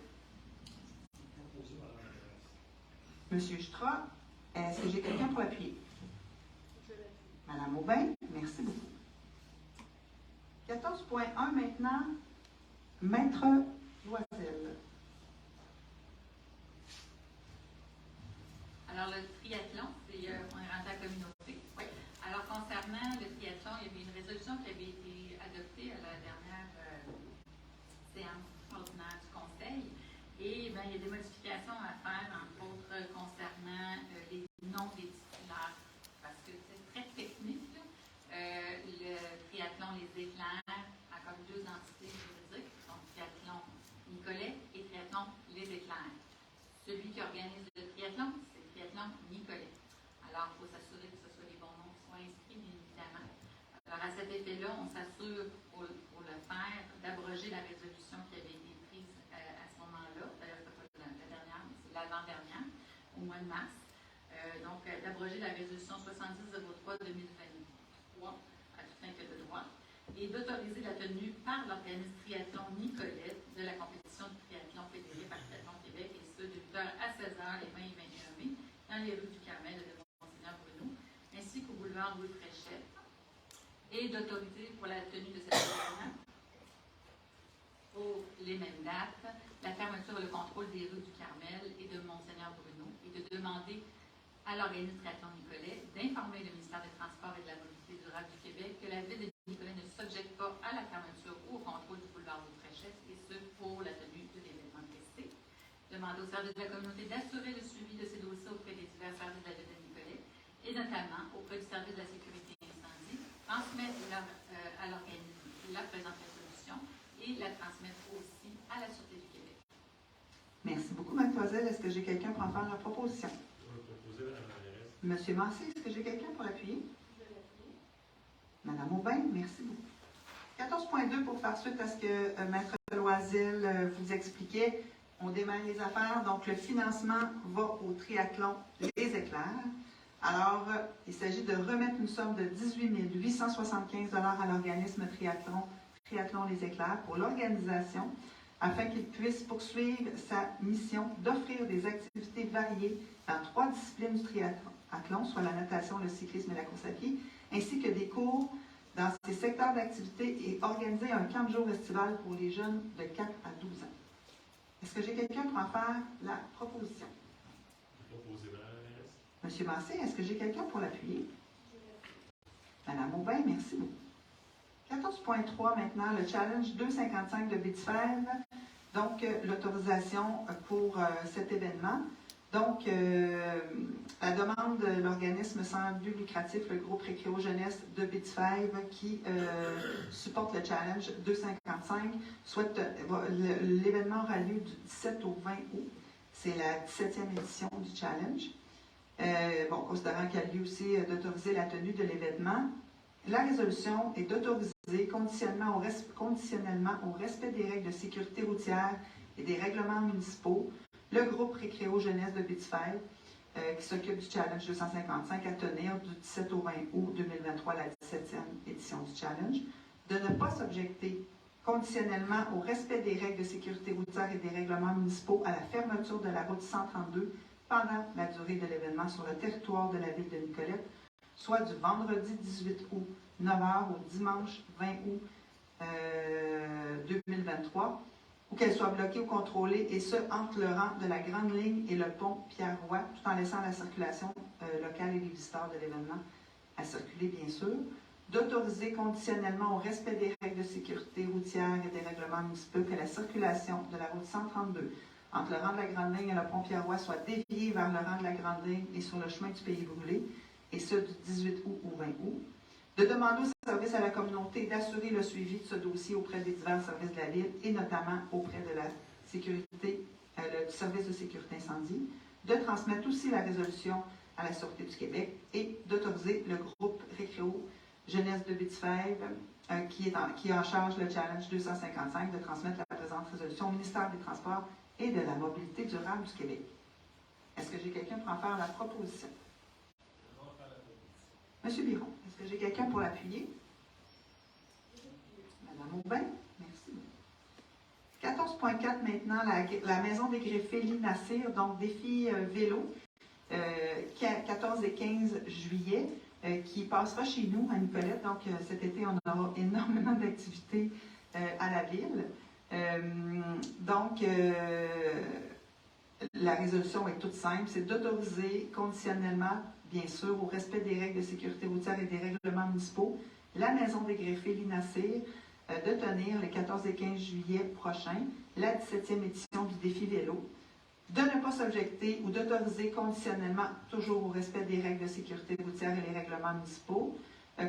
M. Stra, est-ce que j'ai quelqu'un pour l'appuyer? Madame Aubin, merci beaucoup. 14.1 maintenant, Maître Loisel. Alors, le triathlon, on est rentré à la communauté. Oui. Alors, concernant le triathlon, il y avait une résolution qui avait été adoptée à la dernière séance ordinaire du Conseil. Et bien, il y a des modifications à faire, entre autres, concernant les noms des titulaires, parce que c'est très technique. Le triathlon Les Éclairs a comme deux entités juridiques, donc triathlon Nicolet et triathlon Les Éclairs. Celui qui organise le triathlon, c'est triathlon Nicolet. Alors, il faut s'assurer que ce soit les bons noms qui soient inscrits, bien évidemment. Alors, à cet effet-là, on s'assure, pour le faire, d'abroger la résolution qui avait été prise à ce moment-là. D'ailleurs, ce n'est pas la dernière, mais c'est l'avant-dernière, au mois de mars. Donc, d'abroger la résolution 70-03-2023 à tout un fait de droit et d'autoriser la tenue par l'organisme triathlon Nicolette de la compétition de triathlon fédérée par Triathlon Québec, et ce, de 8h à 16h les 20 et 21 mai, dans les rues du Carmel de Monseigneur Bruno, ainsi qu'au boulevard Louis Fréchette, et d'autoriser pour la tenue de cet événement, pour les mêmes dates, la fermeture et le contrôle des rues du Carmel et de Monseigneur Bruno, et de demander à l'organisme Triathlon Nicolet d'informer le ministère des Transports et de la Mobilité durable du Québec que la Ville de Nicolet ne s'objecte pas à la fermeture ou au contrôle du boulevard de Fréchette, et ce, pour la tenue de l'événement précité. Demander au service de la communauté d'assurer le suivi de ces dossiers auprès des divers services de la Ville de Nicolet, et notamment auprès du service de la sécurité incendie, transmettre à l'organisme la présente résolution et la transmettre aussi à la Sûreté du Québec. Merci beaucoup, mademoiselle. Est-ce que j'ai quelqu'un pour en faire la proposition? Monsieur Massé, est-ce que j'ai quelqu'un pour l'appuyer? Madame Aubin, merci beaucoup. 14.2, pour faire suite à ce que Maître Loisel vous expliquait, on démarre les affaires. Donc, le financement va au triathlon Les Éclairs. Alors, il s'agit de remettre une somme de 18 875 $ à l'organisme Triathlon Les Éclairs pour l'organisation, afin qu'il puisse poursuivre sa mission d'offrir des activités variées dans 3 disciplines du triathlon, soit la natation, le cyclisme et la course à pied, ainsi que des cours dans ces secteurs d'activité, et organiser un camp de jour estival pour les jeunes de 4 à 12 ans. Est-ce que j'ai quelqu'un pour en faire la proposition? Monsieur Massé, est-ce que j'ai quelqu'un pour l'appuyer? Madame Aubin, merci beaucoup. 14.3 maintenant, le challenge 255 de Bétifèvre, donc l'autorisation pour cet événement. Donc, la demande de l'organisme sans but lucratif, le groupe Récréo-Jeunesse de Bétifèvre, qui supporte le challenge 255, souhaite l'événement aura lieu du 17 au 20 août. C'est la 17e édition du challenge. Considérant qu'il y a lieu aussi d'autoriser la tenue de l'événement, la résolution est d'autoriser conditionnellement au respect des règles de sécurité routière et des règlements municipaux le groupe Récréo Jeunesse de Bitfeld, qui s'occupe du Challenge 255 à tenir du 17 au 20 août 2023, la 17e édition du Challenge, de ne pas s'objecter conditionnellement au respect des règles de sécurité routière et des règlements municipaux à la fermeture de la route 132 pendant la durée de l'événement sur le territoire de la ville de Nicolette, soit du vendredi 18 août 9h au dimanche 20 août 2023, ou qu'elle soit bloquée ou contrôlée, et ce, entre le rang de la Grande Ligne et le pont Pierre-Roy, tout en laissant la circulation locale et les visiteurs de l'événement à circuler, bien sûr. D'autoriser conditionnellement au respect des règles de sécurité routière et des règlements municipaux que la circulation de la route 132 entre le rang de la Grande Ligne et le pont Pierre-Roy soit déviée vers le rang de la Grande Ligne et sur le chemin du Pays Brûlé, et ce, du 18 août au 20 août. De demander au service à la communauté d'assurer le suivi de ce dossier auprès des divers services de la Ville et notamment auprès de la sécurité, du service de sécurité incendie. De transmettre aussi la résolution à la Sûreté du Québec et d'autoriser le groupe Récréo Jeunesse de Bitfeld, qui est en charge le Challenge 255, de transmettre la présente résolution au ministère des Transports et de la Mobilité durable du Québec. Est-ce que j'ai quelqu'un pour en faire la proposition? Monsieur Biron, est-ce que j'ai quelqu'un pour l'appuyer? Madame Aubin, merci. 14.4 maintenant, la maison des greffés Linassir, donc défi vélo, 14 et 15 juillet. Qui passera chez nous à Nicolette. Donc, cet été, on aura énormément d'activités à la ville. La résolution est toute simple. C'est d'autoriser conditionnellement, bien sûr, au respect des règles de sécurité routière et des règlements municipaux, la maison des greffés Linassir de tenir les 14 et 15 juillet prochains la 17e édition du défi vélo, de ne pas s'objecter ou d'autoriser conditionnellement, toujours au respect des règles de sécurité routière et les règlements municipaux,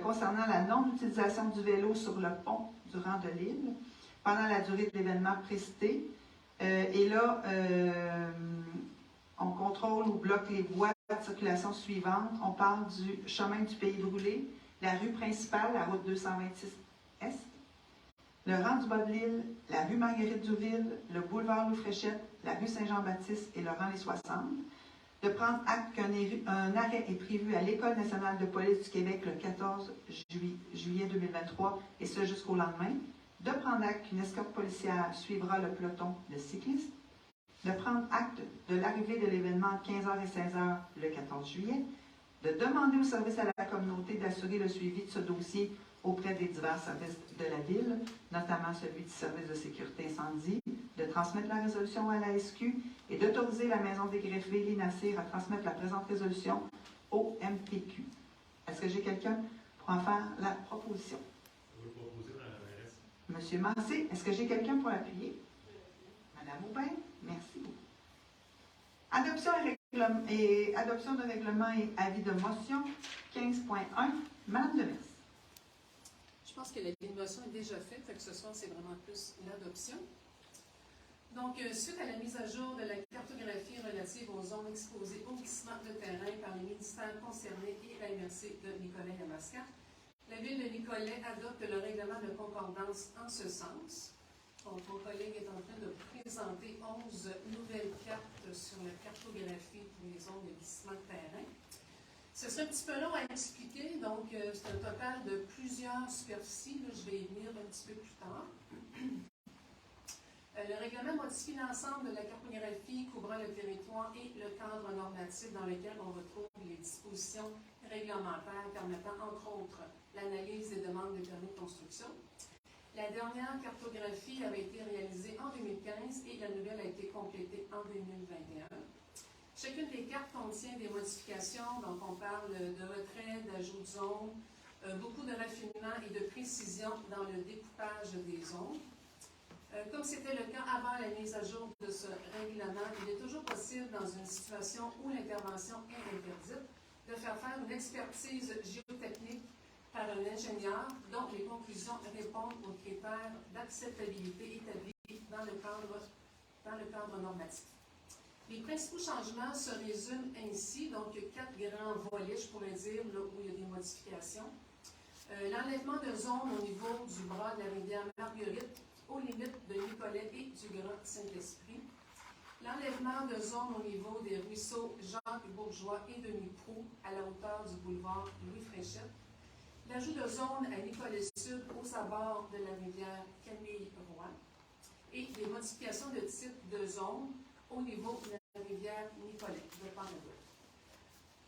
concernant la non-utilisation du vélo sur le pont du rang de l'île pendant la durée de l'événement précité. On contrôle ou bloque les voies de circulation suivantes. On parle du chemin du Pays Brûlé, la rue principale, la route 226 Est, le rang du bas de l'île, la rue Marguerite-Douville, le boulevard Louis-Fréchette, la rue Saint-Jean-Baptiste et le rang Les 60. De prendre acte qu'un arrêt est prévu à l'École nationale de police du Québec le 14 juillet 2023, et ce jusqu'au lendemain. De prendre acte qu'une escorte policière suivra le peloton de cyclistes. De prendre acte de l'arrivée de l'événement entre 15h et 16h le 14 juillet. De demander au service à la communauté d'assurer le suivi de ce dossier auprès des divers services de la Ville, notamment celui du service de sécurité incendie, de transmettre la résolution à la SQ et d'autoriser la Maison des greffés Linassir à transmettre la présente résolution au MPQ. Est-ce que j'ai quelqu'un pour en faire la proposition? Je veux proposer dans la mairesse. Monsieur Massé, est-ce que j'ai quelqu'un pour l'appuyer? Madame Aubin, merci beaucoup. Adoption de règlement et avis de motion 15.1, Madame Demers. Je pense que l'évaluation est déjà faite, fait que ce soir, c'est vraiment plus l'adoption. Donc, suite à la mise à jour de la cartographie relative aux zones exposées au glissement de terrain par les ministères concernés et la MRC de Nicolet-Yamaska, la Ville de Nicolet adopte le règlement de concordance en ce sens. Donc, mon collègue est en train de présenter 11 nouvelles cartes sur la cartographie pour les zones de glissement de terrain. Ce serait un petit peu long à expliquer, donc c'est un total de plusieurs superficies. Là, je vais y venir un petit peu plus tard. Le règlement modifie l'ensemble de la cartographie couvrant le territoire et le cadre normatif dans lequel on retrouve les dispositions réglementaires permettant, entre autres, l'analyse des demandes de permis de construction. La dernière cartographie avait été réalisée en 2015 et la nouvelle a été complétée en 2021. Chacune des cartes contient des modifications, donc on parle de retrait, d'ajout de zone, beaucoup de raffinement et de précision dans le découpage des zones. Comme c'était le cas avant la mise à jour de ce règlement, il est toujours possible, dans une situation où l'intervention est interdite, de faire une expertise géotechnique par un ingénieur dont les conclusions répondent aux critères d'acceptabilité établis dans le cadre normatif. Les principaux changements se résument ainsi, donc 4 grands volets, je pourrais dire, là où il y a des modifications. L'enlèvement de zone au niveau du bras de la rivière Marguerite, aux limites de Nicolet et du Grand Saint-Esprit. L'enlèvement de zone au niveau des ruisseaux Jacques-Bourgeois et Denis-Proulx à la hauteur du boulevard Louis-Fréchette. L'ajout de zone à Nicolet-Sud aux abords de la rivière Camille-Roy. Et des modifications de type de zone au niveau de la rivière Nicolet, de part et d'autre.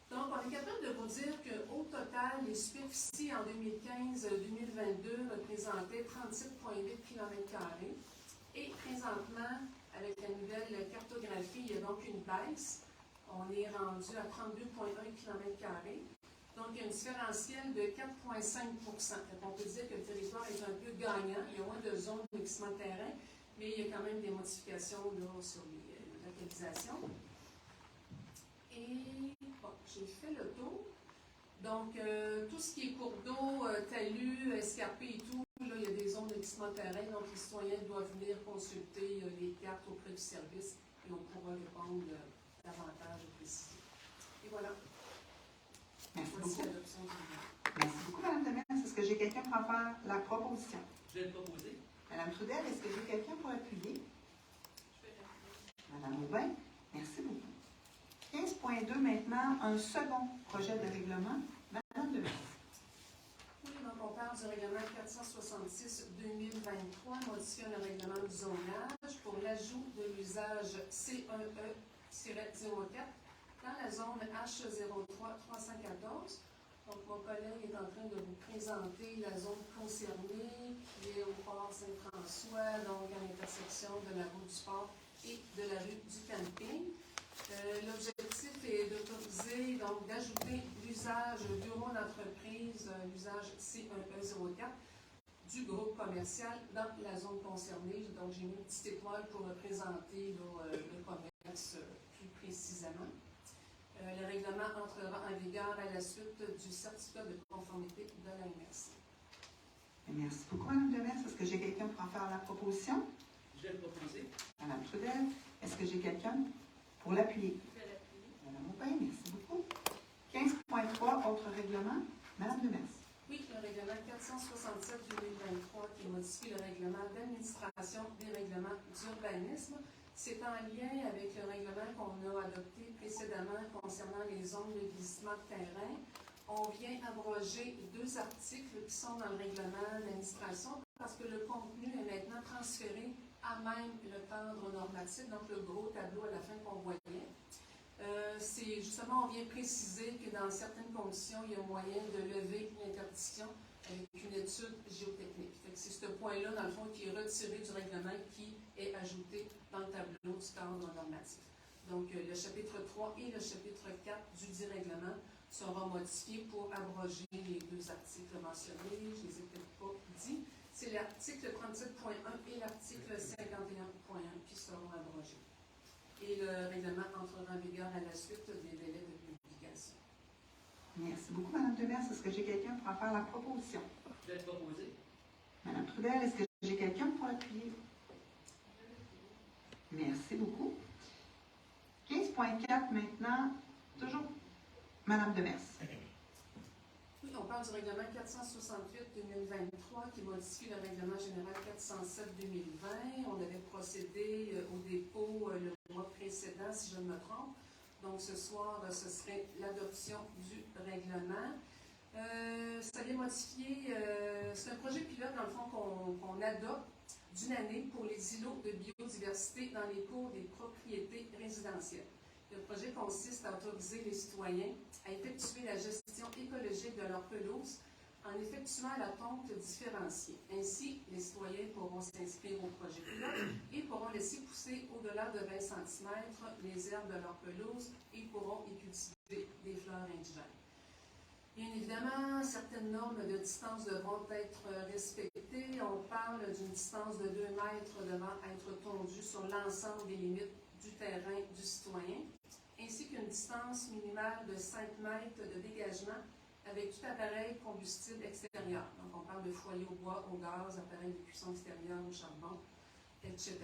Donc, on est capable de vous dire qu'au total, les superficies en 2015-2022 représentaient 37,8 km². Et présentement, avec la nouvelle cartographie, il y a donc une baisse. On est rendu à 32,1 km². Donc, il y a un différentiel de 4,5 %. On peut dire que le territoire est un peu gagnant. Il y a moins de zones de mixement de terrain, mais il y a quand même des modifications là, sur les localisations. Et bon, j'ai fait le tour. Donc, tout ce qui est cours d'eau, talus, escarpés et tout, là, il y a des zones de mixement de terrain. Donc, les citoyens doivent venir consulter les cartes auprès du service et on pourra répondre davantage aux précisions. Et voilà. Merci Voici beaucoup. l'adoption du bilan. Merci beaucoup, Mme Demers. Est-ce que j'ai quelqu'un pour en faire la proposition? Je vais le proposer. Mme Trudel, est-ce que j'ai quelqu'un pour appuyer? Je vais l'appuyer. Mme Aubin, merci beaucoup. 15.2 maintenant, un second projet de règlement. Mme Demers. Oui, donc on parle du règlement 466-2023, modifiant le règlement du zonage pour l'ajout de l'usage C1E-04 dans la zone H03-314. Donc, mon collègue est en train de vous présenter la zone concernée, qui est au port Saint-François, donc à l'intersection de la route du port et de la rue du camping. L'objectif est d'autoriser, donc d'ajouter l'usage bureau d'entreprise, l'usage C1E04 du groupe commercial dans la zone concernée. Donc, j'ai mis une petite étoile pour représenter le commerce plus précisément. Le règlement entrera en vigueur à la suite du certificat de conformité de la MRC. Merci beaucoup, Mme Demers. Est-ce que j'ai quelqu'un pour en faire la proposition? Je vais le proposer. Mme Trudel, est-ce que j'ai quelqu'un pour l'appuyer? Je vais l'appuyer. Mme Aubin, merci beaucoup. 15.3, autre règlement. Mme Demers. Oui, le règlement 467-2023 qui modifie le règlement d'administration des règlements d'urbanisme. C'est en lien avec le règlement qu'on a adopté précédemment concernant les zones de glissement de terrain. On vient abroger 2 articles qui sont dans le règlement d'administration parce que le contenu est maintenant transféré à même le cadre normatif, donc le gros tableau à la fin qu'on voyait. C'est justement, on vient préciser que dans certaines conditions, il y a moyen de lever l'interdiction avec une étude géotechnique. C'est ce point-là, dans le fond, qui est retiré du règlement qui est ajouté dans le tableau du cadre normatif. Donc, le chapitre 3 et le chapitre 4 du dit règlement seront modifiés pour abroger les 2 articles mentionnés. Je ne les ai peut-être pas dit. C'est l'article 37.1 et l'article 51.1 qui seront abrogés. Et le règlement entrera en vigueur à la suite des délais de publication. Merci beaucoup, Mme Demers. Est-ce que j'ai quelqu'un pour en faire la proposition? Je vais le proposer. Mme Trudel, est-ce que j'ai quelqu'un pour appuyer? Merci beaucoup. 15.4 maintenant, toujours Mme Demers. Oui, on parle du règlement 468-2023 qui modifie le règlement général 407-2020. On avait procédé au dépôt le mois précédent, si je ne me trompe. Donc, ce soir, ce serait l'adoption du règlement. Ça vient modifier, c'est un projet pilote, dans le fond, qu'on adopte d'une année pour les îlots de biodiversité dans les cours des propriétés résidentielles. Le projet consiste à autoriser les citoyens à effectuer la gestion écologique de leur pelouse en effectuant la tonte différenciée. Ainsi, les citoyens pourront s'inscrire au projet pilote et pourront laisser pousser au-delà de 20 cm les herbes de leur pelouse et pourront y cultiver des fleurs indigènes. Bien évidemment, certaines normes de distance devront être respectées. On parle d'une distance de 2 mètres devant être tondue sur l'ensemble des limites du terrain du citoyen, ainsi qu'une distance minimale de 5 mètres de dégagement avec tout appareil combustible extérieur. Donc, on parle de foyer au bois, au gaz, appareil de cuisson extérieur, au charbon, etc.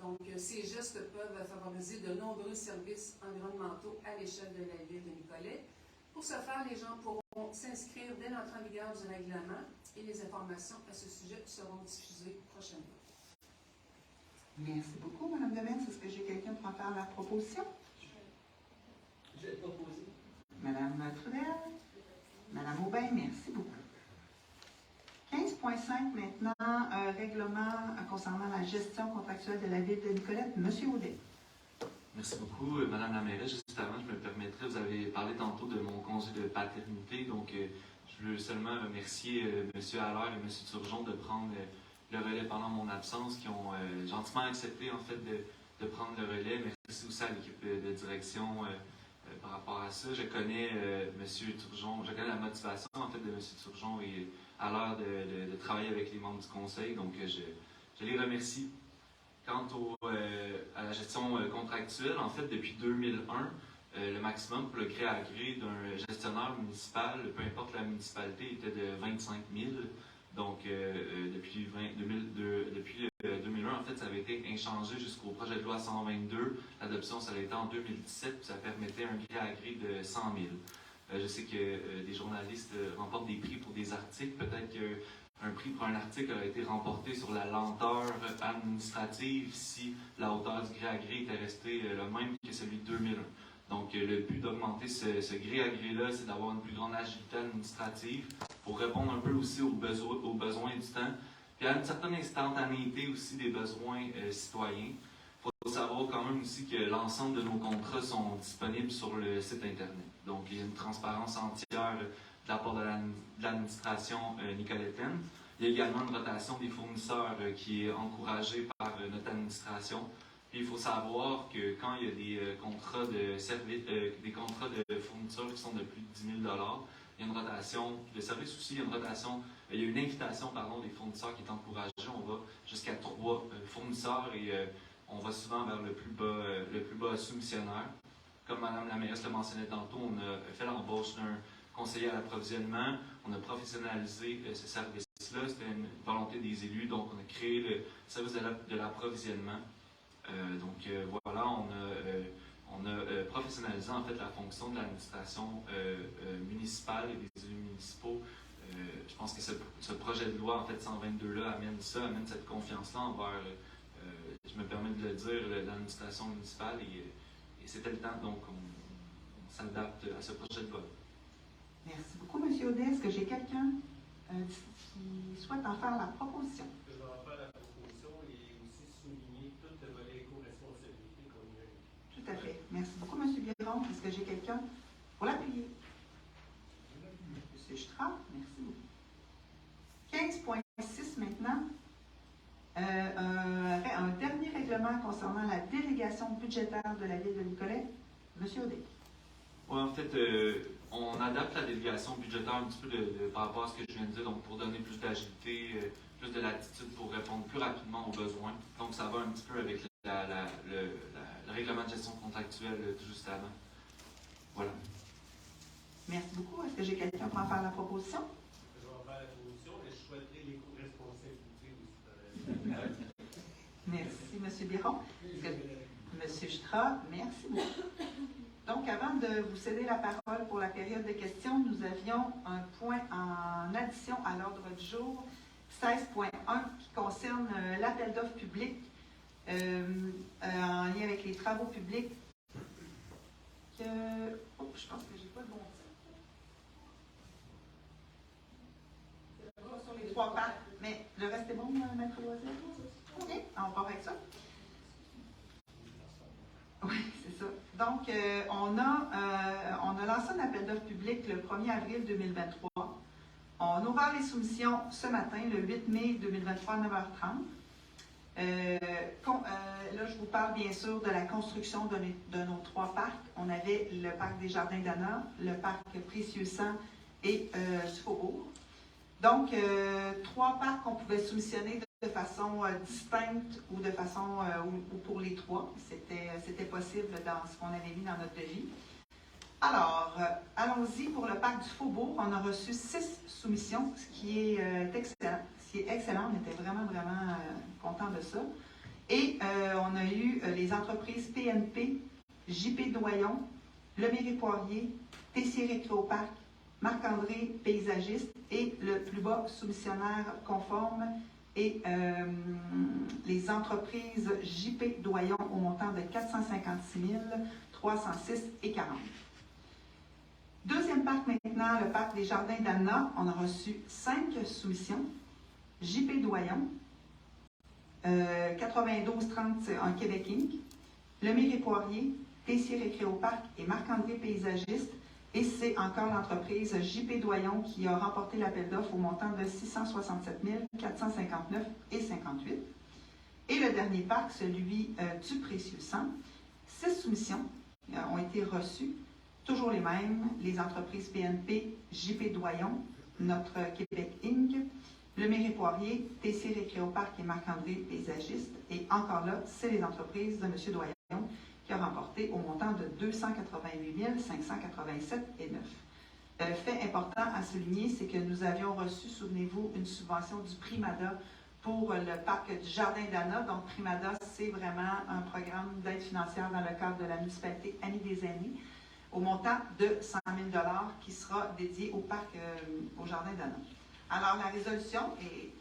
Donc, ces gestes peuvent favoriser de nombreux services environnementaux à l'échelle de la ville de Nicolet. Pour ce faire, les gens pourront s'inscrire dès l'entrée en vigueur du règlement et les informations à ce sujet seront diffusées prochainement. Merci beaucoup, Mme Demers. Est-ce que j'ai quelqu'un pour en faire la proposition? Je vais proposer. Mme Trudel? Mme Aubin, merci beaucoup. 15.5 maintenant, règlement concernant la gestion contractuelle de la ville de Nicolette. Monsieur Audet. Merci beaucoup, Madame la mairesse. Juste avant, je me permettrai, vous avez parlé tantôt de mon congé de paternité, donc je veux seulement remercier M. Allaire et M. Turgeon de prendre le relais pendant mon absence, qui ont gentiment accepté en fait de prendre le relais. Merci aussi à l'équipe de direction par rapport à ça. Je connais M. Turgeon, je connais la motivation en fait de M. Turgeon et Allaire de travailler avec les membres du conseil, donc je les remercie. Quant à la gestion contractuelle, en fait, depuis 2001, le maximum pour le crédit agré d'un gestionnaire municipal, peu importe la municipalité, était de 25 000. Donc, depuis 2001, en fait, ça avait été inchangé jusqu'au projet de loi 122. L'adoption, ça a été en 2017, puis ça permettait un crédit agré de 100 000. Je sais que des journalistes remportent des prix pour des articles. Peut-être qu'un prix pour un article a été remporté sur la lenteur administrative si la hauteur du gré à gré était restée le même que celui de 2001. Donc, le but d'augmenter ce gré à gré-là, c'est d'avoir une plus grande agilité administrative pour répondre un peu aussi aux besoins du temps, puis à une certaine instantanéité aussi des besoins citoyens. Il faut savoir quand même aussi que l'ensemble de nos contrats sont disponibles sur le site Internet. Donc, il y a une transparence entière de la part de l'administration nicolétaine. Il y a également une rotation des fournisseurs qui est encouragée par notre administration. Puis, il faut savoir que quand il y a des contrats de service, des contrats de fourniture qui sont de plus de 10 000 il y a une rotation de service aussi, il y a une invitation des fournisseurs qui est encouragée. On va jusqu'à 3 fournisseurs et on va souvent vers le plus bas soumissionnaire. Comme Mme la mairesse le mentionnait tantôt, on a fait l'embauche d'un conseiller à l'approvisionnement, on a professionnalisé ce service-là, c'était une volonté des élus, donc on a créé le service de l'approvisionnement. Voilà, on a professionnalisé en fait la fonction de l'administration municipale et des élus municipaux. Je pense que ce projet de loi, en fait, 122-là, amène cette confiance-là envers, je me permets de le dire, l'administration municipale et c'était le temps, donc on s'adapte à ce projet de loi. Merci beaucoup, M. Audet. Est-ce que j'ai quelqu'un qui souhaite en faire la proposition? Je vais en faire la proposition et aussi souligner tout le volet éco-responsabilité qu'on y a eu. Tout à fait. Merci beaucoup, M. Biron. Est-ce que j'ai quelqu'un pour l'appuyer? M. Strauss, merci beaucoup. 15.6 maintenant. Un dernier règlement concernant la délégation budgétaire de la ville de Nicolette. M. Audet. Oui, en fait, on adapte la délégation budgétaire un petit peu par rapport à ce que je viens de dire, donc pour donner plus d'agilité, plus de latitude pour répondre plus rapidement aux besoins. Donc, ça va un petit peu avec le règlement de gestion contractuelle tout juste avant. Voilà. Merci beaucoup. Est-ce que j'ai quelqu'un pour en faire la proposition? Je vais en faire la proposition et je souhaiterais l'éco-responsabilité aussi. Merci, M. Biron. M. Strauss, merci beaucoup. Donc, avant de vous céder la parole pour la période de questions, nous avions un point en addition à l'ordre du jour, 16.1, qui concerne l'appel d'offres public en lien avec les travaux publics. Je pense que je n'ai pas le bon titre. Sur les 3 parts. Mais le reste est bon, Maître Loisel? OK, on part avec ça. Oui, c'est ça. Donc, on a lancé un appel d'offres public le 1er avril 2023. On a ouvert les soumissions ce matin, le 8 mai 2023 à 9h30. Là, je vous parle bien sûr de la construction de nos 3 parcs. On avait le parc des Jardins d'Anna, le parc Précieux-Sang et du Faubourg. Donc, 3 parcs qu'on pouvait soumissionner de façon distincte ou de façon ou pour les 3. C'était possible dans ce qu'on avait mis dans notre devis. Alors, allons-y pour le parc du Faubourg. On a reçu 6 soumissions, ce qui est excellent. On était vraiment, vraiment contents de ça. Et on a eu les entreprises PNP, JP Doyon, Lemairie Poirier, Tessier Récréoparc, Marc-André, paysagiste, et le plus bas soumissionnaire conforme et les entreprises JP Doyon au montant de 456 306,40. Deuxième parc maintenant, le parc des Jardins d'Anna. On a reçu 5 soumissions. JP Doyon, 9230 en Québec Inc., Lemire et Poirier, Tessier Récréoparc et Marc-André paysagiste. Et c'est encore l'entreprise JP Doyon qui a remporté l'appel d'offres au montant de 667 459,58. Et le dernier parc, celui du Précieux Sang. 6 soumissions ont été reçues, toujours les mêmes, les entreprises PNP, JP Doyon, notre Québec Inc., Lemire et Poirier, Tessier Récréoparc et Marc-André paysagiste. Et encore là, c'est les entreprises de M. Doyon qui a remporté au montant de 288 587,09. Fait important à souligner, c'est que nous avions reçu, souvenez-vous, une subvention du Primada pour le parc du Jardin d'Anna. Donc, Primada, c'est vraiment un programme d'aide financière dans le cadre de la municipalité Amis des aînés, au montant de 100 000 $ qui sera dédié au parc, au Jardin d'Anna. Alors, la résolution est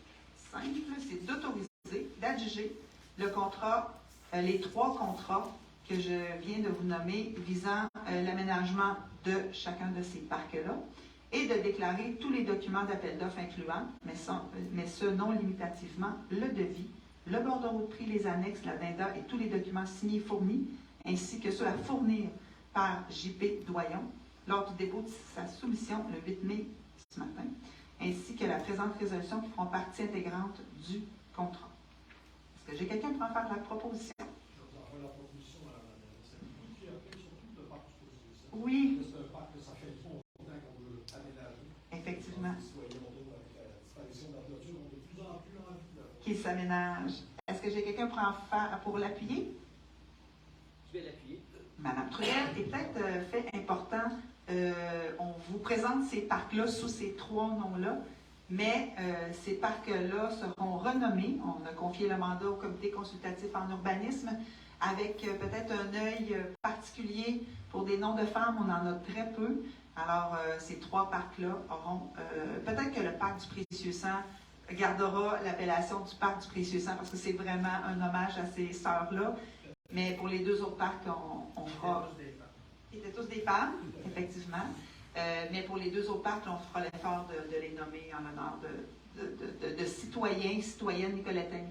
simple, c'est d'autoriser, d'adjuger le contrat, les 3 contrats que je viens de vous nommer visant l'aménagement de chacun de ces parcs-là et de déclarer tous les documents d'appel d'offres incluant, mais ce non limitativement, le devis, le bordereau de prix, les annexes, l'addenda et tous les documents signés fournis, ainsi que ceux à fournir par JP Doyon lors du dépôt de sa soumission le 8 mai ce matin, ainsi que la présente résolution qui feront partie intégrante du contrat. Est-ce que j'ai quelqu'un pour en faire la proposition? Oui. C'est un parc que ça fait longtemps qu'on veut aménager. Effectivement. Soyons donc avec la disparition de la clôture, on a de plus en plus envie de... Qui s'aménage. Est-ce que j'ai quelqu'un pour l'appuyer? Je vais l'appuyer. Madame Truelle, et peut-être fait important, on vous présente ces parcs-là sous ces 3 noms-là, mais ces parcs-là seront renommés. On a confié le mandat au comité consultatif en urbanisme avec peut-être un œil particulier pour des noms de femmes. On en a très peu. Alors, ces 3 parcs-là auront... peut-être que le parc du Précieux Sang gardera l'appellation du parc du Précieux Sang parce que c'est vraiment un hommage à ces sœurs-là. Mais pour les 2 autres parcs, on fera... Ils étaient tous des femmes, effectivement. Mais pour les 2 autres parcs, on fera l'effort de les nommer en l'honneur de citoyens, citoyennes nicolétaines.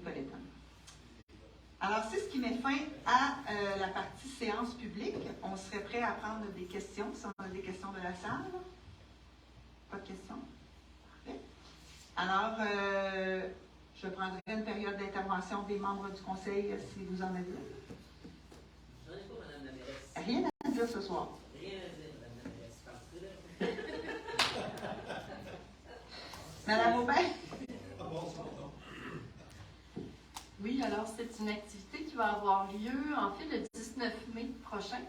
Alors, c'est ce qui met fin à la partie séance publique. On serait prêt à prendre des questions, si on a des questions de la salle. Pas de questions? Parfait. Alors, je prendrai une période d'intervention des membres du conseil, si vous en avez. J'en ai pas, Mme la mairesse. Rien à dire ce soir. Rien à dire, Mme la mairesse. Parce que là... Madame Aubin? Oui, alors c'est une activité qui va avoir lieu, en fait, le 19 mai prochain,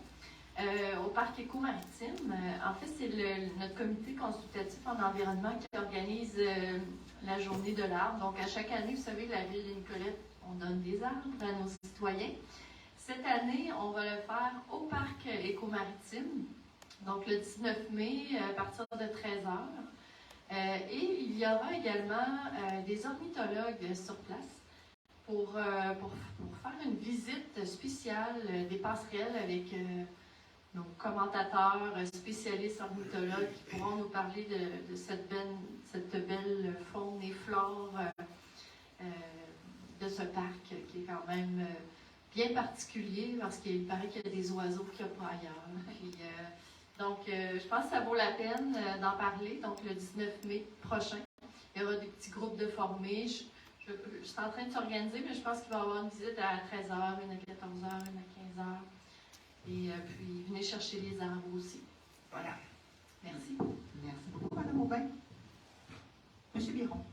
au Parc Éco-Maritime. En fait, c'est notre comité consultatif en environnement qui organise la journée de l'arbre. Donc, à chaque année, vous savez, la ville de Nicolette, on donne des arbres à nos citoyens. Cette année, on va le faire au Parc Éco-Maritime, donc le 19 mai, à partir de 13h. Et il y aura également des ornithologues sur place pour faire une visite spéciale des passerelles avec nos commentateurs spécialistes ornithologues qui pourront nous parler de cette belle faune et flore de ce parc qui est quand même bien particulier parce qu'il paraît qu'il y a des oiseaux qu'il n'y a pas ailleurs. Puis, donc, je pense que ça vaut la peine d'en parler. Donc, le 19 mai prochain, il y aura des petits groupes de formés. Je suis en train de s'organiser, mais je pense qu'il va y avoir une visite à 13h, une à 14h, une à 15h. Et puis, venez chercher les arbres aussi. Voilà. Merci. Merci beaucoup, Mme Aubin. Monsieur Biron.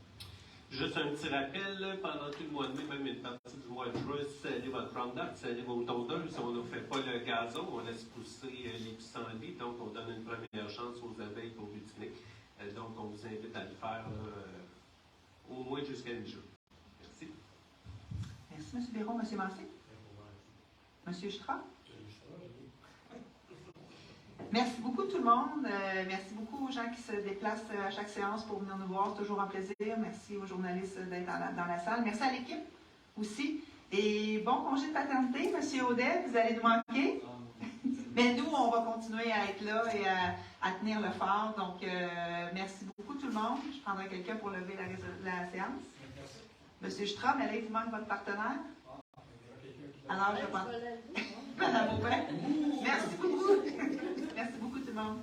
Juste un petit rappel, pendant tout le mois de mai, même une partie du mois de juin, salez votre Roundup, salez vos tondeuses. On ne fait pas le gazon, on laisse pousser les pissenlits, donc on donne une première chance aux abeilles pour butiner. Donc on vous invite à le faire au moins jusqu'à mi-juin. Merci. Merci, M. Biron. M. Massé. M. Stra. Merci beaucoup tout le monde. Merci beaucoup aux gens qui se déplacent à chaque séance pour venir nous voir. C'est toujours un plaisir. Merci aux journalistes d'être dans la salle. Merci à l'équipe aussi. Et bon congé de paternité, M. Audet, vous allez nous manquer. Mais nous, on va continuer à être là et à tenir le phare. Donc, merci beaucoup tout le monde. Je prendrai quelqu'un pour lever la séance. M. Strom, elle vous manque votre partenaire? Alors, je pense. Madame Aubin. Merci beaucoup. Merci beaucoup tout le monde.